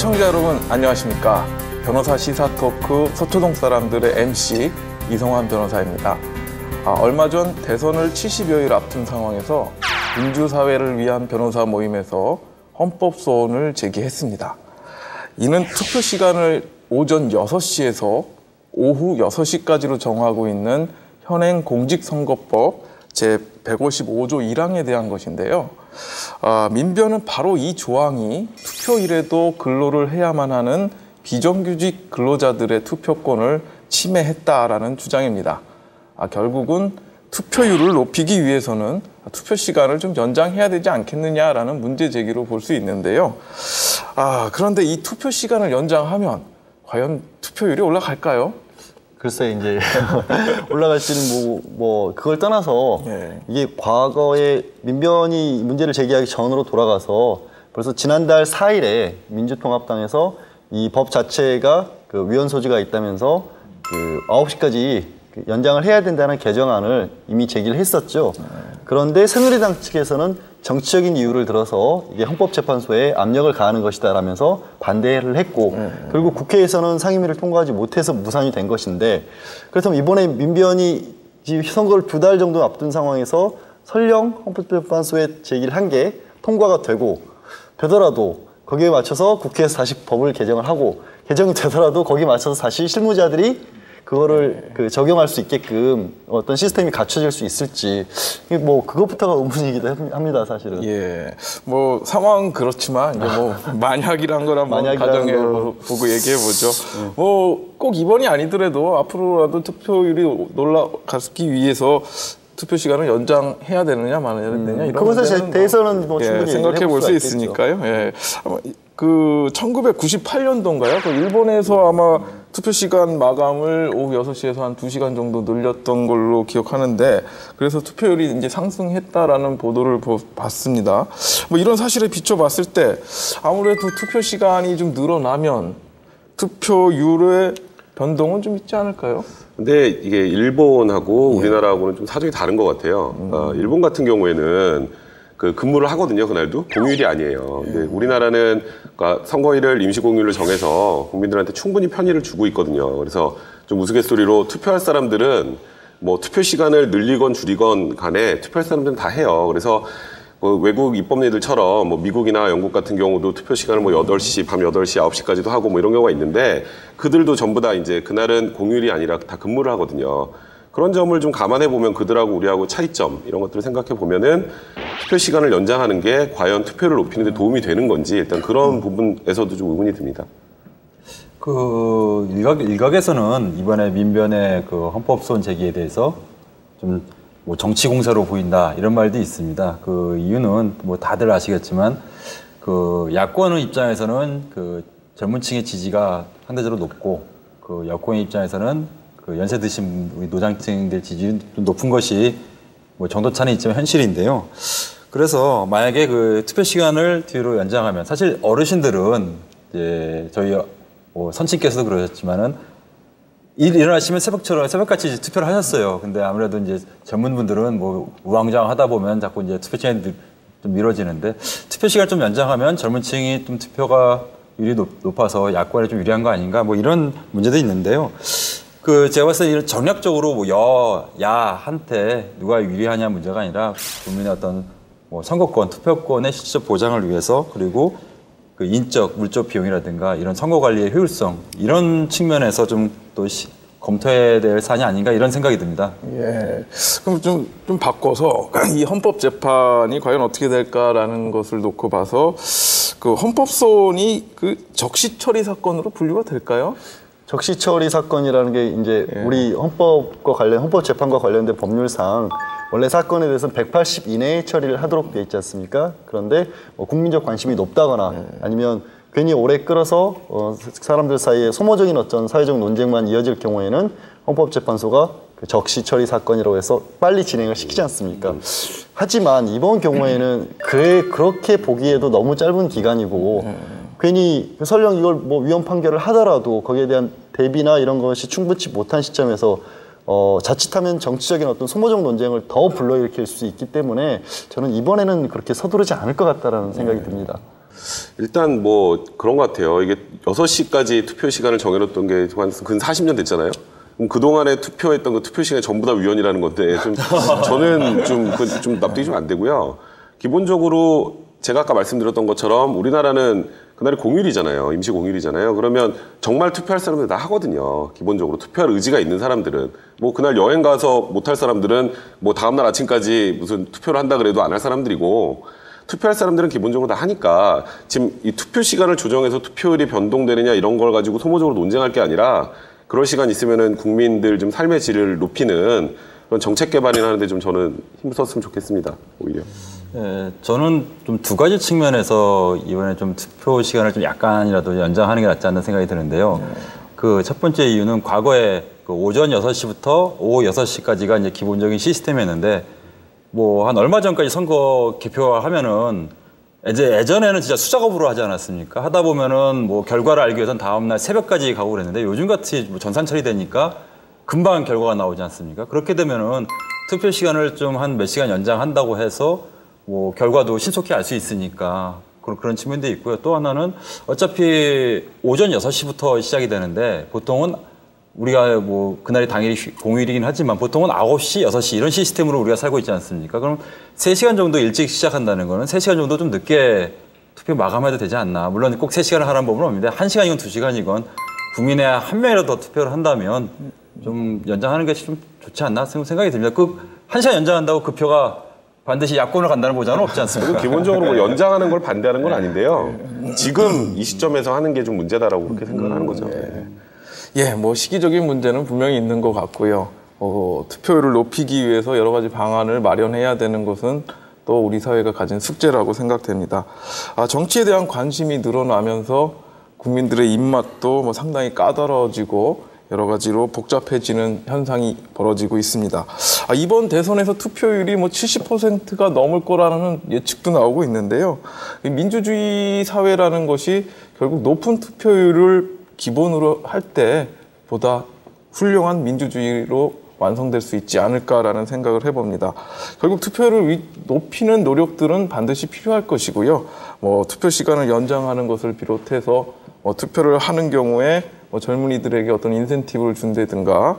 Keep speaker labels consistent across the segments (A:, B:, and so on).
A: 시청자 여러분 안녕하십니까. 변호사 시사토크 서초동 사람들의 MC 이성환 변호사입니다. 얼마 전 대선을 70여일 앞둔 상황에서 민주사회를 위한 변호사 모임에서 헌법소원을 제기했습니다. 이는 투표 시간을 오전 6시에서 오후 6시까지로 정하고 있는 현행 공직선거법 제155조 1항에 대한 것인데요. 민변은 바로 이 조항이 투표일에도 근로를 해야만 하는 비정규직 근로자들의 투표권을 침해했다라는 주장입니다. 결국은 투표율을 높이기 위해서는 투표 시간을 좀 연장해야 되지 않겠느냐라는 문제 제기로 볼 수 있는데요. 그런데 이 투표 시간을 연장하면 과연 투표율이 올라갈까요?
B: 글쎄 이제 올라갈지는 그걸 떠나서 이게 과거에 민변이 문제를 제기하기 전으로 돌아가서 벌써 지난달 4일에 민주통합당에서 이 법 자체가 그 위헌 소지가 있다면서 9시까지 연장을 해야 된다는 개정안을 이미 제기를 했었죠. 그런데 새누리당 측에서는 정치적인 이유를 들어서 이게 헌법재판소에 압력을 가하는 것이다라면서 반대를 했고 결국 국회에서는 상임위를 통과하지 못해서 무산이 된 것인데, 그래서 이번에 민변이 선거를 2달 정도 앞둔 상황에서 설령 헌법재판소에 제기를 한 게 통과가 되더라도 거기에 맞춰서 국회에서 다시 법을 개정을 하고 개정이 되더라도 거기에 맞춰서 다시 실무자들이 그거를 적용할 수 있게끔 어떤 시스템이 갖춰질 수 있을지, 그것부터가 의문이기도 합니다, 사실은.
A: 예. 상황은 그렇지만, 이제 만약이란 걸 한번 가정해 보고 얘기해 보죠. 꼭 이번이 아니더라도 앞으로라도 투표율이 올라가기 위해서 투표 시간을 연장해야 되느냐, 말아야 되느냐, 이런
B: 그것에 대해서는 충분히
A: 생각해 볼 수 있으니까요. 예. 1998년도인가요? 일본에서 아마 투표 시간 마감을 오후 6시에서 한 2시간 정도 늘렸던 걸로 기억하는데, 그래서 투표율이 이제 상승했다라는 보도를 봤습니다. 이런 사실에 비춰봤을 때 아무래도 투표 시간이 좀 늘어나면 투표율의 변동은 좀 있지 않을까요?
C: 근데 이게 일본하고 우리나라하고는 좀 사정이 다른 것 같아요. 일본 같은 경우에는 근무를 하거든요, 그날도. 공휴일이 아니에요. 근데 우리나라는 선거일을 임시공휴일로 정해서 국민들한테 충분히 편의를 주고 있거든요. 그래서 좀 우스갯소리로 투표할 사람들은 투표 시간을 늘리건 줄이건 간에 투표할 사람들은 다 해요. 그래서 외국 입법례들처럼 미국이나 영국 같은 경우도 투표 시간을 8시, 밤 8시, 9시까지도 하고 이런 경우가 있는데, 그들도 전부 다 이제 그날은 공휴일이 아니라 다 근무를 하거든요. 그런 점을 좀 감안해 보면 그들하고 우리하고 차이점, 이런 것들을 생각해 보면은 투표 시간을 연장하는 게 과연 투표를 높이는 데 도움이 되는 건지, 일단 그런 부분에서도 좀 의문이 듭니다.
D: 일각에서는 이번에 민변의 헌법소원 제기에 대해서 좀 정치 공세로 보인다, 이런 말도 있습니다. 이유는 다들 아시겠지만 야권의 입장에서는 젊은 층의 지지가 상대적으로 높고, 여권의 입장에서는 연세 드신 우리 노장층들 지지율이 좀 높은 것이 정도 차는 있지만 현실인데요. 그래서 만약에 투표 시간을 뒤로 연장하면, 사실 어르신들은 이제 저희 선친께서도 그러셨지만은 일어나시면 새벽같이 투표를 하셨어요. 근데 아무래도 이제 젊은 분들은 우왕좌왕하다 보면 자꾸 이제 투표 시간이 좀 미뤄지는데, 투표 시간을 좀 연장하면 젊은 층이 좀 투표율이 높아서 야권에 좀 유리한 거 아닌가, 이런 문제도 있는데요. 제가 봤을 때 전략적으로 야한테 누가 유리하냐 문제가 아니라 국민의 어떤 선거권, 투표권의 실질적 보장을 위해서, 그리고 인적, 물적 비용이라든가 이런 선거 관리의 효율성, 이런 측면에서 좀 또 검토해야 될 사안이 아닌가, 이런 생각이 듭니다.
A: 예. 그럼 좀 바꿔서 이 헌법재판이 과연 어떻게 될까라는 것을 놓고 봐서 헌법소원이 적시처리 사건으로 분류가 될까요?
B: 적시처리 사건이라는 게 이제 우리 헌법재판과 관련된 법률상 원래 사건에 대해서는 180 이내에 처리를 하도록 돼 있지 않습니까? 그런데 국민적 관심이 높다거나 아니면 괜히 오래 끌어서 사람들 사이에 소모적인 어떤 사회적 논쟁만 이어질 경우에는 헌법재판소가 적시처리 사건이라고 해서 빨리 진행을 시키지 않습니까? 하지만 이번 경우에는 그렇게 보기에도 너무 짧은 기간이고 괜히 설령 이걸 위헌 판결을 하더라도 거기에 대한 대비나 이런 것이 충분치 못한 시점에서 자칫하면 정치적인 어떤 소모적 논쟁을 더 불러일으킬 수 있기 때문에 저는 이번에는 그렇게 서두르지 않을 것 같다라는 생각이 듭니다.
C: 일단 뭐 그런 것 같아요. 이게 6시까지 투표 시간을 정해놓던 게 한 근 40년 됐잖아요. 그럼 그동안에 투표했던 그 투표 시간이 전부 다 위헌이라는 건데 좀 저는 좀 납득이 좀 안 되고요. 기본적으로 제가 아까 말씀드렸던 것처럼 우리나라는 그날이 공휴일이잖아요. 임시 공휴일이잖아요. 그러면 정말 투표할 사람들 다 하거든요. 기본적으로 투표할 의지가 있는 사람들은 뭐 그날 여행 가서 못할 사람들은 뭐 다음날 아침까지 무슨 투표를 한다 그래도 안 할 사람들이고 투표할 사람들은 기본적으로 다 하니까 지금 이 투표 시간을 조정해서 투표율이 변동되느냐 이런 걸 가지고 소모적으로 논쟁할 게 아니라 그럴 시간 있으면은 국민들 좀 삶의 질을 높이는 그런 정책 개발이나 하는데 좀 저는 힘썼으면 좋겠습니다. 오히려.
D: 네, 저는 좀 두 가지 측면에서 이번에 좀 투표 시간을 좀 약간이라도 연장하는 게 낫지 않는 생각이 드는데요. 그 첫 번째 이유는 과거에 그 오전 6시부터 오후 6시까지가 이제 기본적인 시스템이었는데 뭐 한 얼마 전까지 선거 개표하면은 이제 예전에는 진짜 수작업으로 하지 않았습니까? 하다 보면은 뭐 결과를 알기 위해서는 다음날 새벽까지 가고 그랬는데 요즘같이 뭐 전산 처리되니까 금방 결과가 나오지 않습니까? 그렇게 되면은 투표 시간을 좀 한 몇 시간 연장한다고 해서 뭐 결과도 신속히 알 수 있으니까 그런 측면도 있고요. 또 하나는 어차피 오전 6시부터 시작이 되는데 보통은 우리가 뭐 그날이 당일이 공휴일이긴 하지만 보통은 9시, 6시 이런 시스템으로 우리가 살고 있지 않습니까? 그럼 3시간 정도 일찍 시작한다는 거는 3시간 정도 좀 늦게 투표 마감해도 되지 않나. 물론 꼭 3시간을 하라는 법은 없는데 1시간이건 2시간이건 국민의 한 명이라도 더 투표를 한다면 좀 연장하는 것이 좀 좋지 않나 생각이 듭니다. 그 1시간 연장한다고 그 표가 반드시 야권을 간다는 보장은 없지 않습니까?
C: 기본적으로 뭐 연장하는 걸 반대하는 건 아닌데요. 지금 이 시점에서 하는 게 좀 문제다라고 그렇게 생각을 하는 거죠.
A: 예, 뭐 시기적인 문제는 분명히 있는 것 같고요. 투표율을 높이기 위해서 여러 가지 방안을 마련해야 되는 것은 또 우리 사회가 가진 숙제라고 생각됩니다. 정치에 대한 관심이 늘어나면서 국민들의 입맛도 뭐 상당히 까다로워지고 여러 가지로 복잡해지는 현상이 벌어지고 있습니다. 이번 대선에서 투표율이 뭐 70%가 넘을 거라는 예측도 나오고 있는데요. 민주주의 사회라는 것이 결국 높은 투표율을 기본으로 할 때보다 훌륭한 민주주의로 완성될 수 있지 않을까라는 생각을 해봅니다. 결국 투표율을 높이는 노력들은 반드시 필요할 것이고요. 뭐 투표 시간을 연장하는 것을 비롯해서 투표를 하는 경우에 젊은이들에게 어떤 인센티브를 준다든가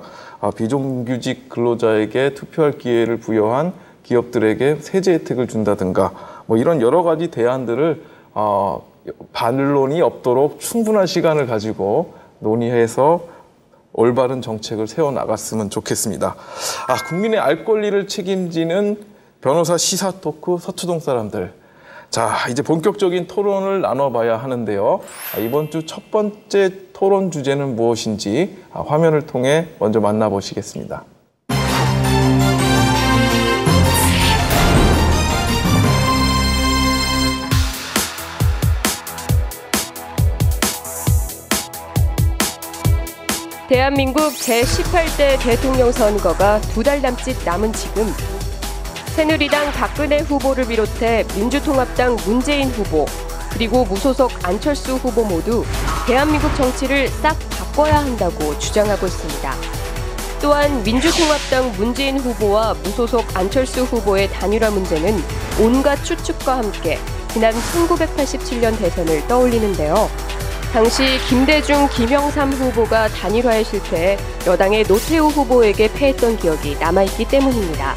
A: 비정규직 근로자에게 투표할 기회를 부여한 기업들에게 세제 혜택을 준다든가 뭐 이런 여러 가지 대안들을 반론이 없도록 충분한 시간을 가지고 논의해서 올바른 정책을 세워나갔으면 좋겠습니다. 국민의 알 권리를 책임지는 변호사 시사 토크 서초동 사람들. 자, 이제 본격적인 토론을 나눠봐야 하는데요. 이번 주 첫 번째 토론 주제는 무엇인지 화면을 통해 먼저 만나보시겠습니다.
E: 대한민국 제18대 대통령 선거가 2달 남짓 남은 지금 새누리당 박근혜 후보를 비롯해 민주통합당 문재인 후보 그리고 무소속 안철수 후보 모두 대한민국 정치를 싹 바꿔야 한다고 주장하고 있습니다. 또한 민주통합당 문재인 후보와 무소속 안철수 후보의 단일화 문제는 온갖 추측과 함께 지난 1987년 대선을 떠올리는데요. 당시 김대중, 김영삼 후보가 단일화에 실패해 여당의 노태우 후보에게 패했던 기억이 남아있기 때문입니다.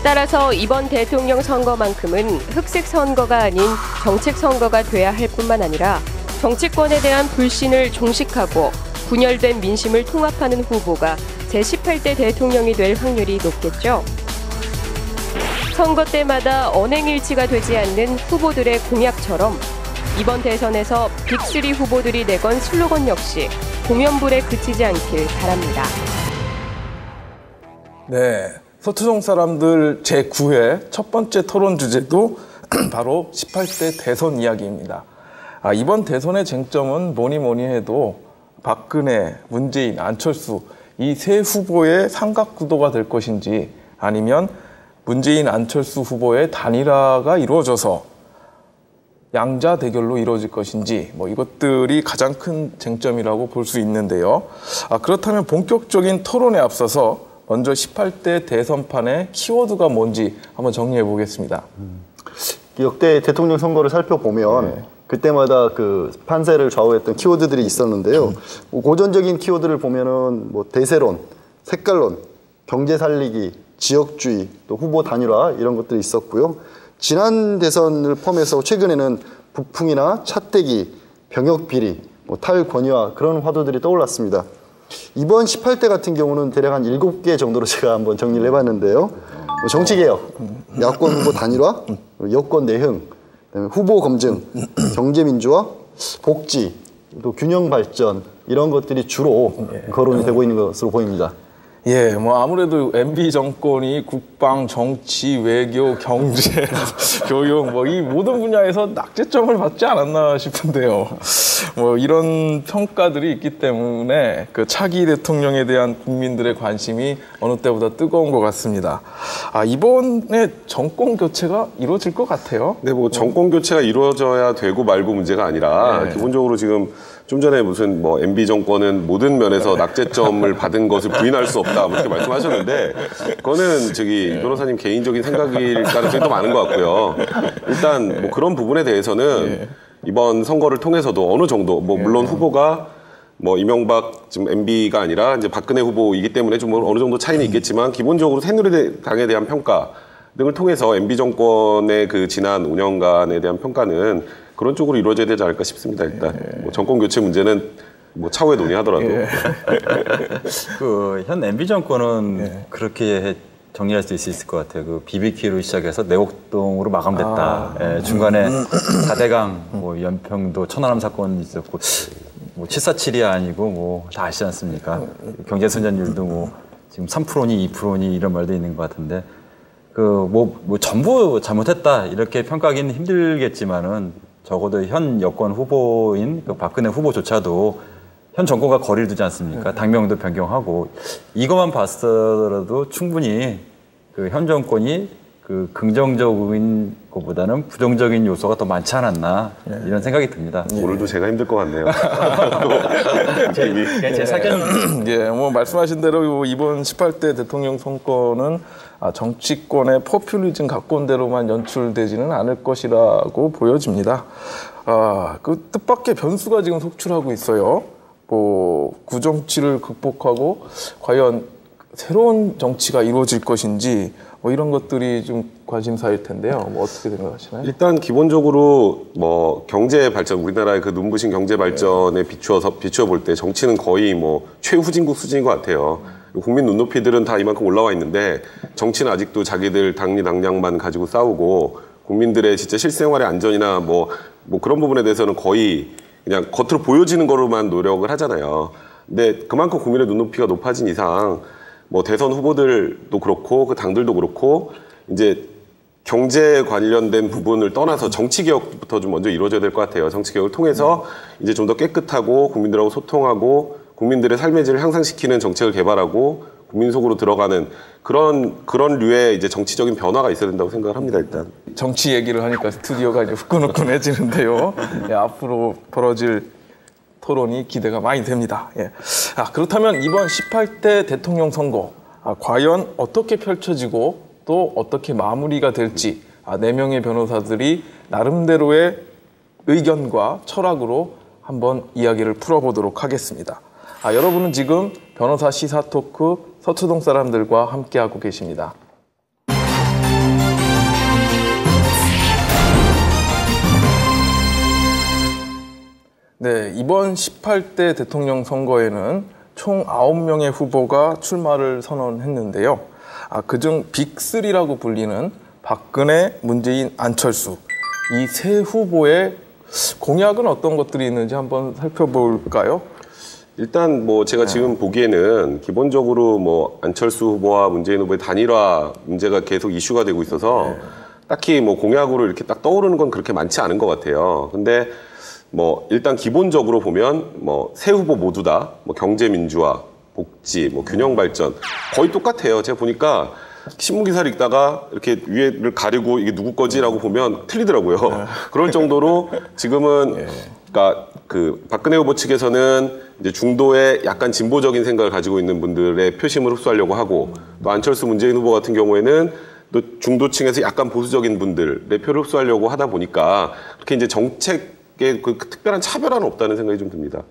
E: 따라서 이번 대통령 선거만큼은 흑색 선거가 아닌 정책 선거가 돼야 할 뿐만 아니라 정치권에 대한 불신을 종식하고 분열된 민심을 통합하는 후보가 제18대 대통령이 될 확률이 높겠죠. 선거 때마다 언행일치가 되지 않는 후보들의 공약처럼 이번 대선에서 빅3 후보들이 내건 슬로건 역시 공연불에 그치지 않길 바랍니다.
A: 네, 서초동 사람들 제9회 첫 번째 토론 주제도 바로 18대 대선 이야기입니다. 이번 대선의 쟁점은 뭐니 해도 박근혜, 문재인, 안철수 이 세 후보의 삼각구도가 될 것인지 아니면 문재인, 안철수 후보의 단일화가 이루어져서 양자 대결로 이루어질 것인지 뭐 이것들이 가장 큰 쟁점이라고 볼 수 있는데요. 그렇다면 본격적인 토론에 앞서서 먼저 18대 대선판의 키워드가 뭔지 한번 정리해 보겠습니다.
B: 역대 대통령 선거를 살펴보면 그때마다 그 판세를 좌우했던 키워드들이 있었는데요. 뭐 고전적인 키워드를 보면은 뭐 대세론, 색깔론, 경제 살리기, 지역주의, 또 후보 단일화 이런 것들이 있었고요. 지난 대선을 포함해서 최근에는 북풍이나 차떼기, 병역 비리, 뭐 탈권위화 그런 화두들이 떠올랐습니다. 이번 18대 같은 경우는 대략 한 7개 정도로 제가 한번 정리를 해봤는데요. 뭐 정치개혁, 야권 후보 단일화, 여권 내흥, 그다음에 후보 검증, 경제민주화, 복지, 또 균형 발전 이런 것들이 주로 거론이 되고 있는 것으로 보입니다.
A: 예, 뭐 아무래도 MB 정권이 국방, 정치, 외교, 경제, 교육 뭐 이 모든 분야에서 낙제점을 받지 않았나 싶은데요. 뭐 이런 평가들이 있기 때문에 그 차기 대통령에 대한 국민들의 관심이 어느 때보다 뜨거운 것 같습니다. 아, 이번에 정권 교체가 이루어질 것 같아요.
C: 네, 뭐 정권 교체가 이루어져야 되고 말고 문제가 아니라 기본적으로 지금 좀 전에 무슨 뭐 MB 정권은 모든 면에서 낙제점을 받은 것을 부인할 수 없다 뭐 이렇게 말씀하셨는데 그거는 저기 변호사님 개인적인 생각일 가능성이 더 많은 것 같고요. 일단 뭐 그런 부분에 대해서는 이번 선거를 통해서도 어느 정도 뭐 물론 후보가 뭐 이명박 지금 MB가 아니라 이제 박근혜 후보이기 때문에 좀 어느 정도 차이는 있겠지만 기본적으로 새누리당에 대한 평가 등을 통해서 MB 정권의 그 지난 5년간에 대한 평가는 그런 쪽으로 이루어져야 되지 않을까 싶습니다. 일단 뭐 정권 교체 문제는 뭐 차후에 논의하더라도
D: 그 현 MB 정권은 그렇게 정리할 수 있을 것 같아요. 그 BBQ로 시작해서 내곡동으로 마감됐다. 중간에 4대강, 뭐 연평도 천안함 사건이 있었고, 뭐 747이 아니고 뭐 다 아시지 않습니까? 경제 선전율도 뭐 지금 3%니 2%니 이런 말도 있는 것 같은데, 그 뭐 전부 잘못했다 이렇게 평가하기는 힘들겠지만은 적어도 현 여권 후보인 그 박근혜 후보조차도 현 정권과 거리를 두지 않습니까? 당명도 변경하고 이것만 봤더라도 충분히 그 현 정권이 그 긍정적인 것보다는 부정적인 요소가 더 많지 않았나 이런 생각이 듭니다.
C: 오늘도 제가 힘들 것 같네요.
D: 제 사견.
A: 예, 뭐 말씀하신 대로 이번 18대 대통령 선거는 정치권의 포퓰리즘 각본대로만 연출되지는 않을 것이라고 보여집니다. 그 뜻밖의 변수가 지금 속출하고 있어요. 뭐 구정치를 극복하고 과연 새로운 정치가 이루어질 것인지 뭐 이런 것들이 좀 관심사일 텐데요. 뭐 어떻게 생각하시나요?
C: 일단 기본적으로 뭐 경제 발전, 우리나라의 그 눈부신 경제 발전에 비추어 볼 때 정치는 거의 뭐 최후진국 수준인 것 같아요. 국민 눈높이들은 다 이만큼 올라와 있는데 정치는 아직도 자기들 당리당략만 가지고 싸우고 국민들의 진짜 실생활의 안전이나 뭐 그런 부분에 대해서는 거의 그냥 겉으로 보여지는 거로만 노력을 하잖아요. 근데 그만큼 국민의 눈높이가 높아진 이상 뭐 대선 후보들도 그렇고 그 당들도 그렇고 이제 경제 관련된 부분을 떠나서 정치 개혁부터 좀 먼저 이루어져야 될 것 같아요. 정치 개혁을 통해서 이제 좀 더 깨끗하고 국민들하고 소통하고 국민들의 삶의 질을 향상시키는 정책을 개발하고 국민 속으로 들어가는 그런 류의 이제 정치적인 변화가 있어야 된다고 생각을 합니다. 일단
A: 정치 얘기를 하니까 스튜디오가 이제 후끈후끈해지는데요. 예, 앞으로 벌어질 토론이 기대가 많이 됩니다. 예. 그렇다면 이번 18대 대통령 선거 과연 어떻게 펼쳐지고 또 어떻게 마무리가 될지 4명의 변호사들이 나름대로의 의견과 철학으로 한번 이야기를 풀어보도록 하겠습니다. 여러분은 지금 변호사 시사 토크 서초동 사람들과 함께하고 계십니다. 네, 이번 18대 대통령 선거에는 총 9명의 후보가 출마를 선언했는데요. 그중 빅3라고 불리는 박근혜, 문재인, 안철수 이 세 후보의 공약은 어떤 것들이 있는지 한번 살펴볼까요?
C: 일단 뭐 제가 지금 보기에는 기본적으로 뭐 안철수 후보와 문재인 후보의 단일화 문제가 계속 이슈가 되고 있어서 딱히 뭐 공약으로 이렇게 딱 떠오르는 건 그렇게 많지 않은 것 같아요. 근데 뭐 일단 기본적으로 보면 뭐 세 후보 모두 다 뭐 경제 민주화, 복지, 뭐 균형 발전 거의 똑같아요. 제가 보니까 신문 기사를 읽다가 이렇게 위에를 가리고 이게 누구 거지라고 보면 틀리더라고요. 그럴 정도로 지금은 그러니까 그 박근혜 후보 측에서는 이제 중도에 약간 진보적인 생각을 가지고 있는 분들의 표심을 흡수하려고 하고 또 안철수 문재인 후보 같은 경우에는 또 중도층에서 약간 보수적인 분들의 표를 흡수하려고 하다 보니까 그렇게 이제 정책 그 특별한 차별화는 없다는 생각이 좀 듭니다.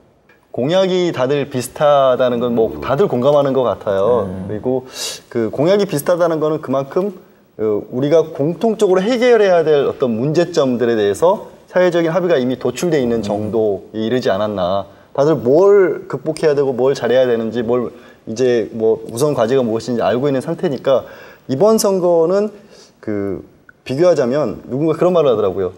B: 공약이 다들 비슷하다는 건 뭐 다들 공감하는 것 같아요. 그리고 그 공약이 비슷하다는 거는 그만큼 우리가 공통적으로 해결해야 될 어떤 문제점들에 대해서 사회적인 합의가 이미 도출돼 있는 정도에 이르지 않았나. 다들 뭘 극복해야 되고 뭘 잘해야 되는지, 뭘 이제 뭐 우선 과제가 무엇인지 알고 있는 상태니까 이번 선거는 그 비교하자면 누군가 그런 말을 하더라고요.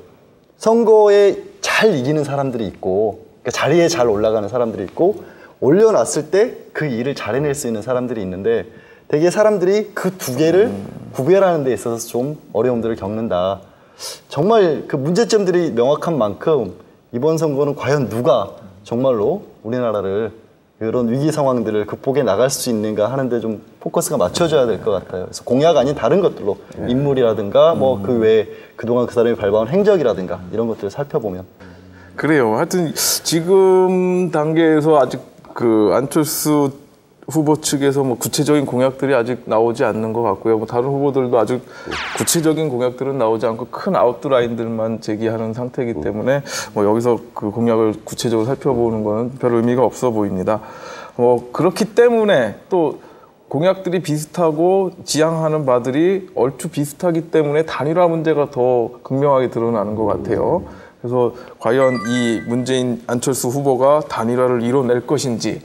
B: 선거에 잘 이기는 사람들이 있고, 그러니까 자리에 잘 올라가는 사람들이 있고, 올려놨을 때 그 일을 잘 해낼 수 있는 사람들이 있는데, 되게 사람들이 그 두 개를 구별하는 데 있어서 좀 어려움들을 겪는다. 정말 그 문제점들이 명확한 만큼 이번 선거는 과연 누가 정말로 우리나라를 그런 위기 상황들을 극복해 나갈 수 있는가 하는데 좀 포커스가 맞춰져야 될 것 같아요. 그래서 공약 아닌 다른 것들로 인물이라든가 뭐 그 외에 그동안 그 사람이 밟아온 행적이라든가 이런 것들을 살펴보면.
A: 그래요. 하여튼 지금 단계에서 아직 그 안철수 후보 측에서 뭐 구체적인 공약들이 아직 나오지 않는 것 같고요. 뭐 다른 후보들도 아직 구체적인 공약들은 나오지 않고 큰 아웃라인들만 제기하는 상태이기 때문에 뭐 여기서 그 공약을 구체적으로 살펴보는 거는 별 의미가 없어 보입니다. 그렇기 때문에 또 공약들이 비슷하고 지향하는 바들이 얼추 비슷하기 때문에 단일화 문제가 더 극명하게 드러나는 것 같아요. 그래서 과연 이 문재인 안철수 후보가 단일화를 이뤄낼 것인지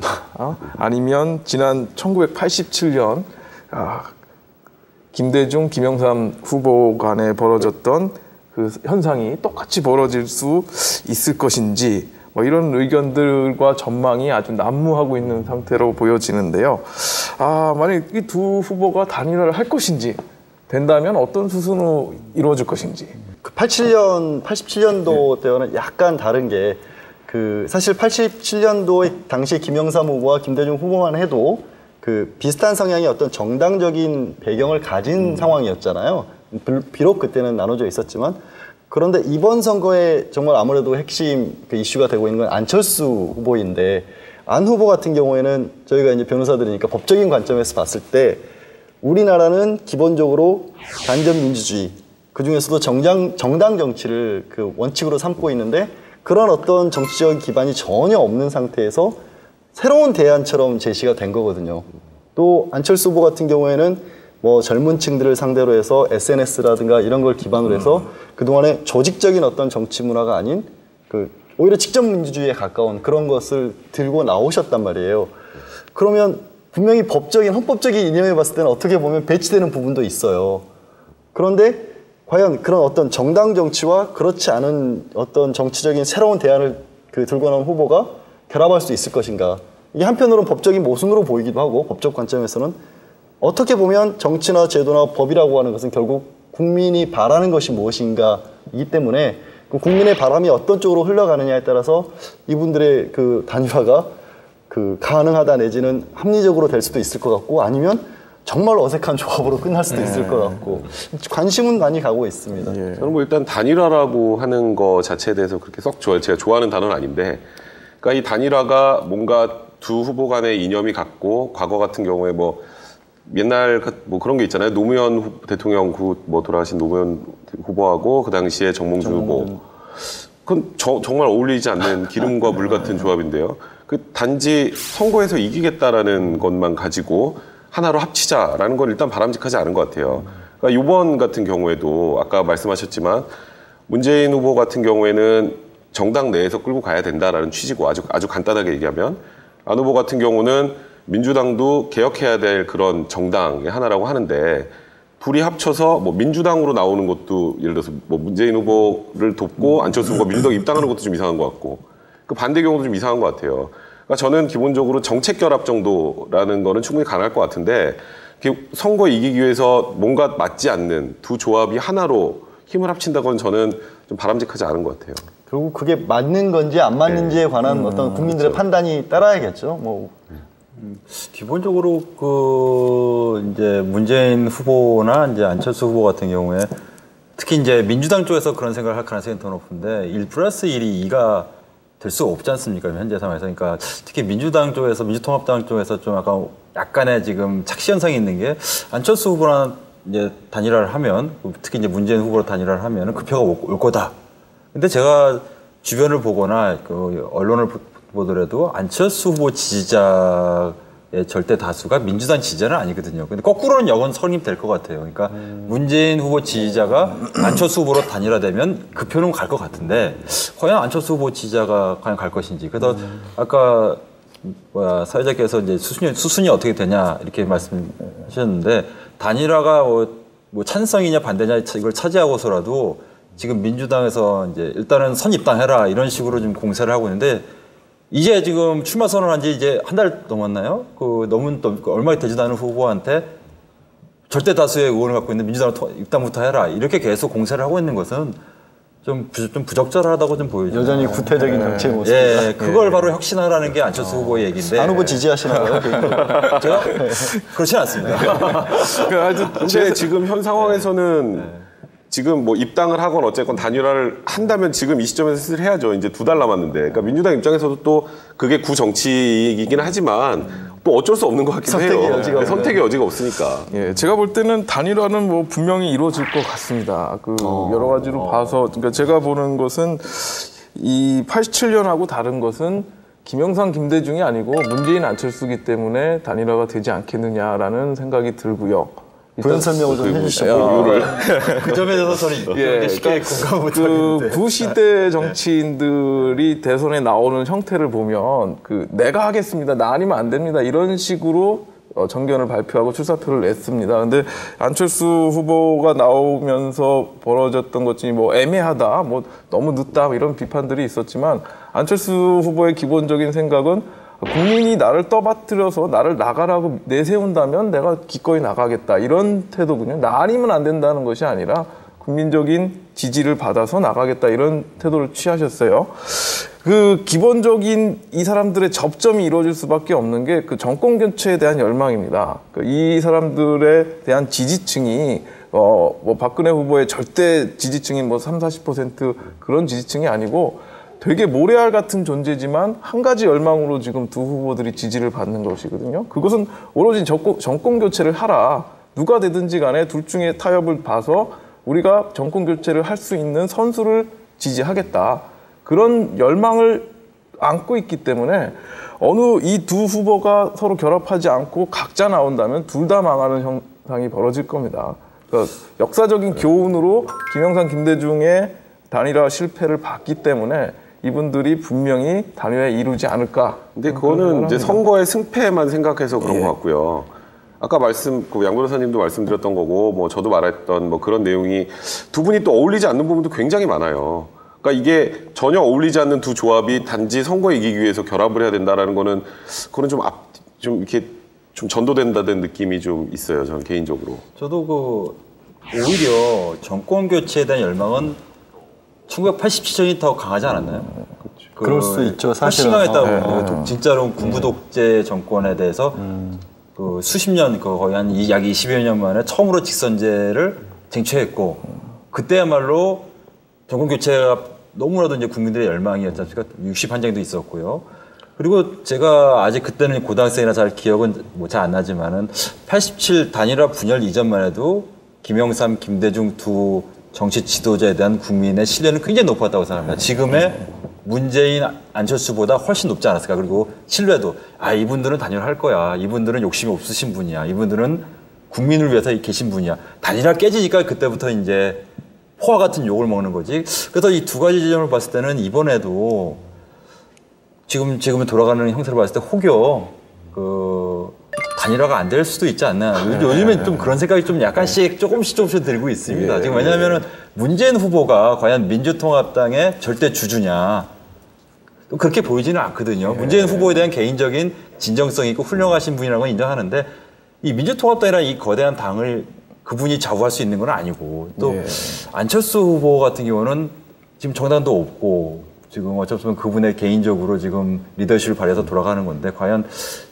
A: 아니면 지난 1987년 김대중, 김영삼 후보 간에 벌어졌던 그 현상이 똑같이 벌어질 수 있을 것인지 뭐 이런 의견들과 전망이 아주 난무하고 있는 상태로 보여지는데요. 만약 이 두 후보가 단일화를 할 것인지 된다면 어떤 수순으로 이루어질 것인지.
B: 그 87년도 때와는 약간 다른 게 그 사실 87년도에 당시 김영삼 후보와 김대중 후보만 해도 그 비슷한 성향의 어떤 정당적인 배경을 가진 상황이었잖아요. 비록 그때는 나눠져 있었지만 그런데 이번 선거에 정말 아무래도 핵심 그 이슈가 되고 있는 건 안철수 후보인데 안 후보 같은 경우에는 저희가 이제 변호사들이니까 법적인 관점에서 봤을 때 우리나라는 기본적으로 단전 민주주의 그 중에서도 정당 정치를 그 원칙으로 삼고 있는데 그런 어떤 정치적인 기반이 전혀 없는 상태에서 새로운 대안처럼 제시가 된 거거든요. 또 안철수 후보 같은 경우에는 뭐 젊은 층들을 상대로 해서 SNS라든가 이런 걸 기반으로 해서 그동안에 조직적인 어떤 정치 문화가 아닌 그 오히려 직접 민주주의에 가까운 그런 것을 들고 나오셨단 말이에요. 그러면 분명히 법적인 헌법적인 이념에 봤을 때는 어떻게 보면 배치되는 부분도 있어요. 그런데 과연 그런 어떤 정당 정치와 그렇지 않은 어떤 정치적인 새로운 대안을 들고 나온 후보가 결합할 수 있을 것인가. 이게 한편으로는 법적인 모순으로 보이기도 하고 법적 관점에서는 어떻게 보면 정치나 제도나 법이라고 하는 것은 결국 국민이 바라는 것이 무엇인가이기 때문에 그 국민의 바람이 어떤 쪽으로 흘러가느냐에 따라서 이분들의 그 단일화가 그 가능하다 내지는 합리적으로 될 수도 있을 것 같고 아니면 정말 어색한 조합으로 끝날 수도 있을 것 같고 관심은 많이 가고 있습니다.
C: 저는 뭐 일단 단일화라고 하는 거 자체에 대해서 그렇게 썩 제가 좋아하는 단어는 아닌데 그러니까 이 단일화가 뭔가 두 후보 간의 이념이 같고 과거 같은 경우에 뭐 옛날 뭐 그런 게 있잖아요. 노무현 대통령 뭐 돌아가신 노무현 후보하고 그 당시에 정몽주 후보 그건 정말 어울리지 않는 기름과 물 같은 조합인데요. 그 단지 선거에서 이기겠다라는 것만 가지고 하나로 합치자라는 건 일단 바람직하지 않은 것 같아요. 그러니까 이번 같은 경우에도 아까 말씀하셨지만 문재인 후보 같은 경우에는 정당 내에서 끌고 가야 된다라는 취지고 아주 간단하게 얘기하면 안 후보 같은 경우는 민주당도 개혁해야 될 그런 정당의 하나라고 하는데 둘이 합쳐서 뭐 민주당으로 나오는 것도 예를 들어서 뭐 문재인 후보를 돕고 안철수 후보가 민주당 입당하는 것도 좀 이상한 것 같고 그 반대 경우도 좀 이상한 것 같아요. 그러니까 저는 기본적으로 정책 결합 정도라는 거는 충분히 가능할 것 같은데 선거 이기기 위해서 뭔가 맞지 않는 두 조합이 하나로 힘을 합친다고는 저는 좀 바람직하지 않은 것 같아요.
B: 결국 그게 맞는 건지 안 맞는지에 관한 어떤 국민들의
C: 그렇죠.
B: 판단이 따라야겠죠. 뭐
D: 기본적으로 그 이제 문재인 후보나 이제 안철수 후보 같은 경우에 특히 이제 민주당 쪽에서 그런 생각을 할 가능성이 더 높은데 1+1이 2가 될 수가 없지 않습니까? 현재 상황에서. 그러니까 특히 민주당 쪽에서 민주통합당 쪽에서 좀 약간의 지금 착시 현상이 있는 게 안철수 후보랑 이제 단일화를 하면 특히 이제 문재인 후보로 단일화를 하면은 그 표가 올 거다. 근데 제가 주변을 보거나 그 언론을 보더라도 안철수 후보 지지자의 절대 다수가 민주당 지지자는 아니거든요. 근데 거꾸로는 여건 성립될 것 같아요. 그러니까 문재인 후보 지지자가 안철수 후보로 단일화되면 그 표는 갈 것 같은데 과연 안철수 후보 지지자가 과연 갈 것인지. 그래서 아까 사회자께서 이제 수순이 어떻게 되냐 이렇게 말씀하셨는데 단일화가 뭐 찬성이냐 반대냐 이걸 차지하고서라도 지금 민주당에서 이제 일단은 선입당해라 이런 식으로 좀 공세를 하고 있는데 이제 지금 출마 선언한 지 이제 한 달 넘었나요? 얼마 되지도 않은 후보한테 절대 다수의 의원을 갖고 있는 민주당을 입당부터 해라 이렇게 계속 공세를 하고 있는 것은 좀 부적절하다고 좀 보여요.
B: 여전히 구태적인 정치의 모습입니다.
D: 예, 그걸 바로 혁신하라는 게 안철수 후보의 얘기인데.
B: 안 후보 지지하시나요?
D: 제가 그렇진 않습니다.
C: 근데 지금 현 상황에서는 지금 뭐 입당을 하건 어쨌건 단일화를 한다면 지금 이 시점에서 슬슬 해야죠. 이제 2달 남았는데. 그러니까 민주당 입장에서도 또 그게 구정치이긴 하지만 또 어쩔 수 없는 것 같긴 해요. 선택의 여지가 없으니까.
A: 예, 제가 볼 때는 단일화는 뭐 분명히 이루어질 것 같습니다. 여러 가지로 봐서, 그러니까 제가 보는 것은 이 87년하고 다른 것은 김영삼, 김대중이 아니고 문재인, 안철수기 때문에 단일화가 되지 않겠느냐라는 생각이 들고요.
B: 부연 설명을 좀 해주시죠.
D: 그 점에 대해서 저는 쉽게 공감 못하겠는데.
A: 그 시대 정치인들이 대선에 나오는 형태를 보면 내가 하겠습니다. 나 아니면 안 됩니다. 이런 식으로 정견을 발표하고 출사표를 냈습니다. 근데 안철수 후보가 나오면서 벌어졌던 것 중에 뭐 애매하다, 뭐 너무 늦다 이런 비판들이 있었지만 안철수 후보의 기본적인 생각은 국민이 나를 떠받들여서 나를 나가라고 내세운다면 내가 기꺼이 나가겠다 이런 태도군요. 나 아니면 안 된다는 것이 아니라 국민적인 지지를 받아서 나가겠다 이런 태도를 취하셨어요. 그 기본적인 이 사람들의 접점이 이루어질 수밖에 없는 게 그 정권 교체에 대한 열망입니다. 이 사람들에 대한 지지층이 뭐 박근혜 후보의 절대 지지층인 뭐 30-40% 그런 지지층이 아니고 되게 모래알 같은 존재지만 한 가지 열망으로 지금 두 후보들이 지지를 받는 것이거든요. 그것은 오로지 정권 교체를 하라. 누가 되든지 간에 둘 중에 타협을 봐서 우리가 정권 교체를 할 수 있는 선수를 지지하겠다. 그런 열망을 안고 있기 때문에 이 두 후보가 서로 결합하지 않고 각자 나온다면 둘 다 망하는 현상이 벌어질 겁니다. 그러니까 역사적인 교훈으로 김영삼, 김대중의 단일화 실패를 봤기 때문에 이분들이 분명히 단일화에 이루지 않을까.
C: 근데 그거는 이제 선거의 승패만 생각해서 그런 것 같고요. 아까 양 변호사님도 말씀드렸던 거고, 뭐 저도 말했던 뭐 그런 내용이 두 분이 또 어울리지 않는 부분도 굉장히 많아요. 그러니까 이게 전혀 어울리지 않는 두 조합이 단지 선거에 이기기 위해서 결합을 해야 된다라는 거는 그거는 좀 이렇게 좀 전도된다는 느낌이 좀 있어요. 저는 개인적으로.
D: 저도 오히려 정권 교체에 대한 열망은 1987년이 더 강하지 않았나요?
B: 그럴 수 있죠. 사실은.
D: 확신하겠다고 진짜로 군부 독재 정권에 대해서 수십 년, 거의 약 20여 년 만에 처음으로 직선제를 쟁취했고 그때야말로 정권 교체가 너무나도 이제 국민들의 열망이었지 않습니까? 60한장도 있었고요. 그리고 제가 아직 그때는 고등학생이라 잘 기억은 잘 안 나지만은 87 단일화 분열 이전만 해도 김영삼, 김대중 두 정치 지도자에 대한 국민의 신뢰는 굉장히 높았다고 생각합니다. 지금의 문재인, 안철수보다 훨씬 높지 않았을까. 그리고 신뢰도 이분들은 단일화할 거야. 이분들은 욕심이 없으신 분이야. 이분들은 국민을 위해서 계신 분이야. 단일화 깨지니까 그때부터 이제 포화 같은 욕을 먹는 거지. 그래서 이 두 가지 지점을 봤을 때는 이번에도 지금 돌아가는 형태를 봤을 때 혹여 단일화가 안 될 수도 있지 않나. 요즘엔 좀 그런 생각이 좀 약간씩 조금씩 들고 있습니다. 지금 왜냐하면 문재인 후보가 과연 민주통합당의 절대 주주냐. 또 그렇게 보이지는 않거든요. 문재인 후보에 대한 개인적인 진정성이 있고 훌륭하신 분이라는 건 인정하는데 이 민주통합당이라는 이 거대한 당을 그분이 좌우할 수 있는 건 아니고 또 안철수 후보 같은 경우는 지금 정당도 없고 지금 어쩌면 그분의 개인적으로 지금 리더십을 발휘해서 돌아가는 건데 과연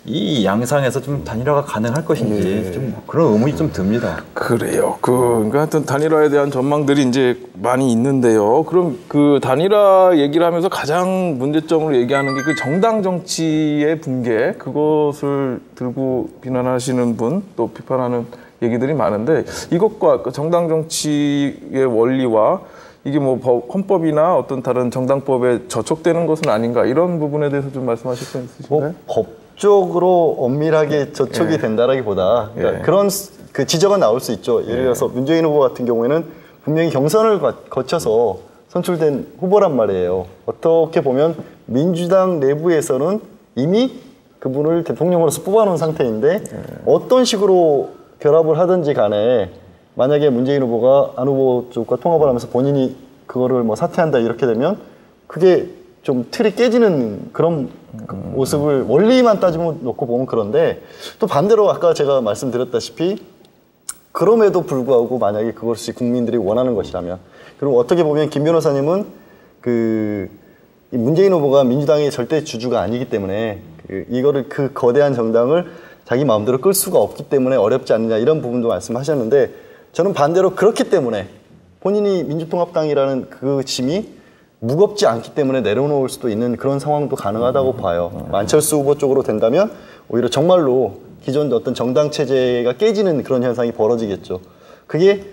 D: 이 양상에서 좀 단일화가 가능할 것인지 좀 그런 의문이 좀 듭니다.
A: 그래요. 그러니까 하여튼 단일화에 대한 전망들이 이제 많이 있는데요. 그럼 그 단일화 얘기를 하면서 가장 문제점으로 얘기하는 게 그 정당 정치의 붕괴, 그것을 들고 비난하시는 분, 또 비판하는 얘기들이 많은데 이것과 정당 정치의 원리와 이게 뭐 헌법이나 어떤 다른 정당법에 저촉되는 것은 아닌가 이런 부분에 대해서 좀 말씀하실 수 있으신가요?
B: 법적으로 엄밀하게 저촉이 된다라기보다 그러니까 그런 그 지적은 나올 수 있죠. 예를 들어서 문재인 후보 같은 경우에는 분명히 경선을 거쳐서 선출된 후보란 말이에요. 어떻게 보면 민주당 내부에서는 이미 그분을 대통령으로서 뽑아놓은 상태인데 어떤 식으로 결합을 하든지 간에 만약에 문재인 후보가 안 후보 쪽과 통합을 하면서 본인이 그거를 뭐 사퇴한다 이렇게 되면 그게 좀 틀이 깨지는 그런 모습을 원리만 따지고 놓고 보면 그런데 또 반대로 아까 제가 말씀드렸다시피 그럼에도 불구하고 만약에 그것이 국민들이 원하는 것이라면 그리고 어떻게 보면 김 변호사님은 그 문재인 후보가 민주당의 절대 주주가 아니기 때문에 이거를 그 거대한 정당을 자기 마음대로 끌 수가 없기 때문에 어렵지 않느냐 이런 부분도 말씀하셨는데 저는 반대로 그렇기 때문에 본인이 민주통합당이라는 그 짐이 무겁지 않기 때문에 내려놓을 수도 있는 그런 상황도 가능하다고 봐요. 안철수 후보 쪽으로 된다면 오히려 정말로 기존 어떤 정당 체제가 깨지는 그런 현상이 벌어지겠죠. 그게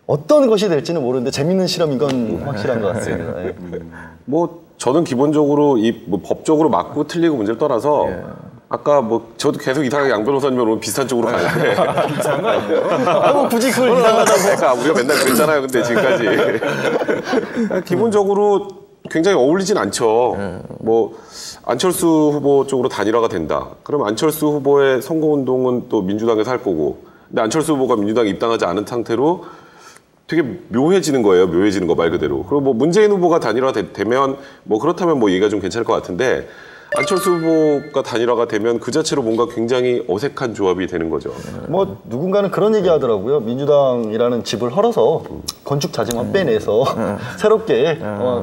B: 어떤 것이 될지는 모르는데 재밌는 실험인 건 확실한 것 같습니다. 네.
C: 뭐 저는 기본적으로 뭐 법적으로 맞고 틀리고 문제를 떠나서 아까 뭐 저도 계속 이상하게 양 변호사님으로 비슷한 쪽으로 가는데
B: 이상한 거 아니에요? 뭐 굳이 그걸 이상하다고
C: 그러니까 우리가 맨날 그랬잖아요. 근데 지금까지 기본적으로 굉장히 어울리진 않죠. 뭐 안철수 후보 쪽으로 단일화가 된다. 그럼 안철수 후보의 선거운동은 또 민주당에서 할 거고 근데 안철수 후보가 민주당에 입당하지 않은 상태로 되게 묘해지는 거예요. 묘해지는 거 말 그대로. 그리고 뭐 문재인 후보가 단일화 되면 뭐 그렇다면 뭐 얘기가 좀 괜찮을 것 같은데 안철수 후보가 단일화가 되면 그 자체로 뭔가 굉장히 어색한 조합이 되는 거죠.
B: 뭐 누군가는 그런 얘기 하더라고요. 민주당이라는 집을 헐어서 건축 자재만 빼내서 새롭게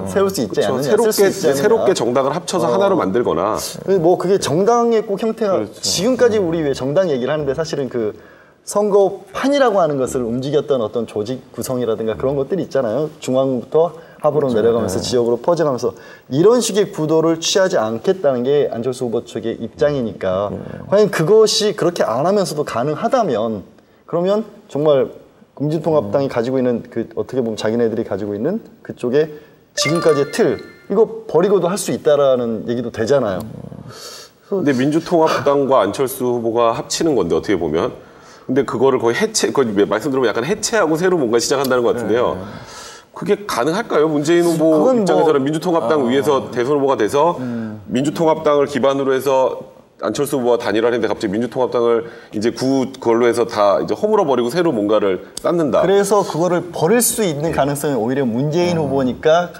B: 세울 수 있지 않느냐.
C: 새롭게 정당을 합쳐서 하나로 만들거나.
B: 뭐 그게 정당의 꼭 형태가 지금까지 우리 왜 정당 얘기를 하는데 사실은 그 선거판이라고 하는 것을 움직였던 어떤 조직 구성이라든가 그런 것들이 있잖아요. 중앙부터 하부로 내려가면서 지역으로 퍼져가면서 이런 식의 구도를 취하지 않겠다는 게 안철수 후보 측의 입장이니까 과연 그것이 그렇게 안 하면서도 가능하다면 그러면 정말 민주통합당이 가지고 있는 그 어떻게 보면 자기네들이 가지고 있는 그쪽에 지금까지의 틀 이거 버리고도 할 수 있다라는 얘기도 되잖아요.
C: 근데 민주통합당과 안철수 후보가 합치는 건데 어떻게 보면 근데 그거를 거의 말씀 들으면 약간 해체하고 새로 뭔가 시작한다는 것 같은데요. 그게 가능할까요? 문재인 후보 입장에서는 민주통합당 위에서 대선 후보가 돼서 민주통합당을 기반으로 해서 안철수 후보와 단일화를 했는데 갑자기 민주통합당을 이제 그걸로 해서 다 이제 허물어 버리고 새로 뭔가를 쌓는다.
B: 그래서 그거를 버릴 수 있는 가능성이 오히려 문재인 후보니까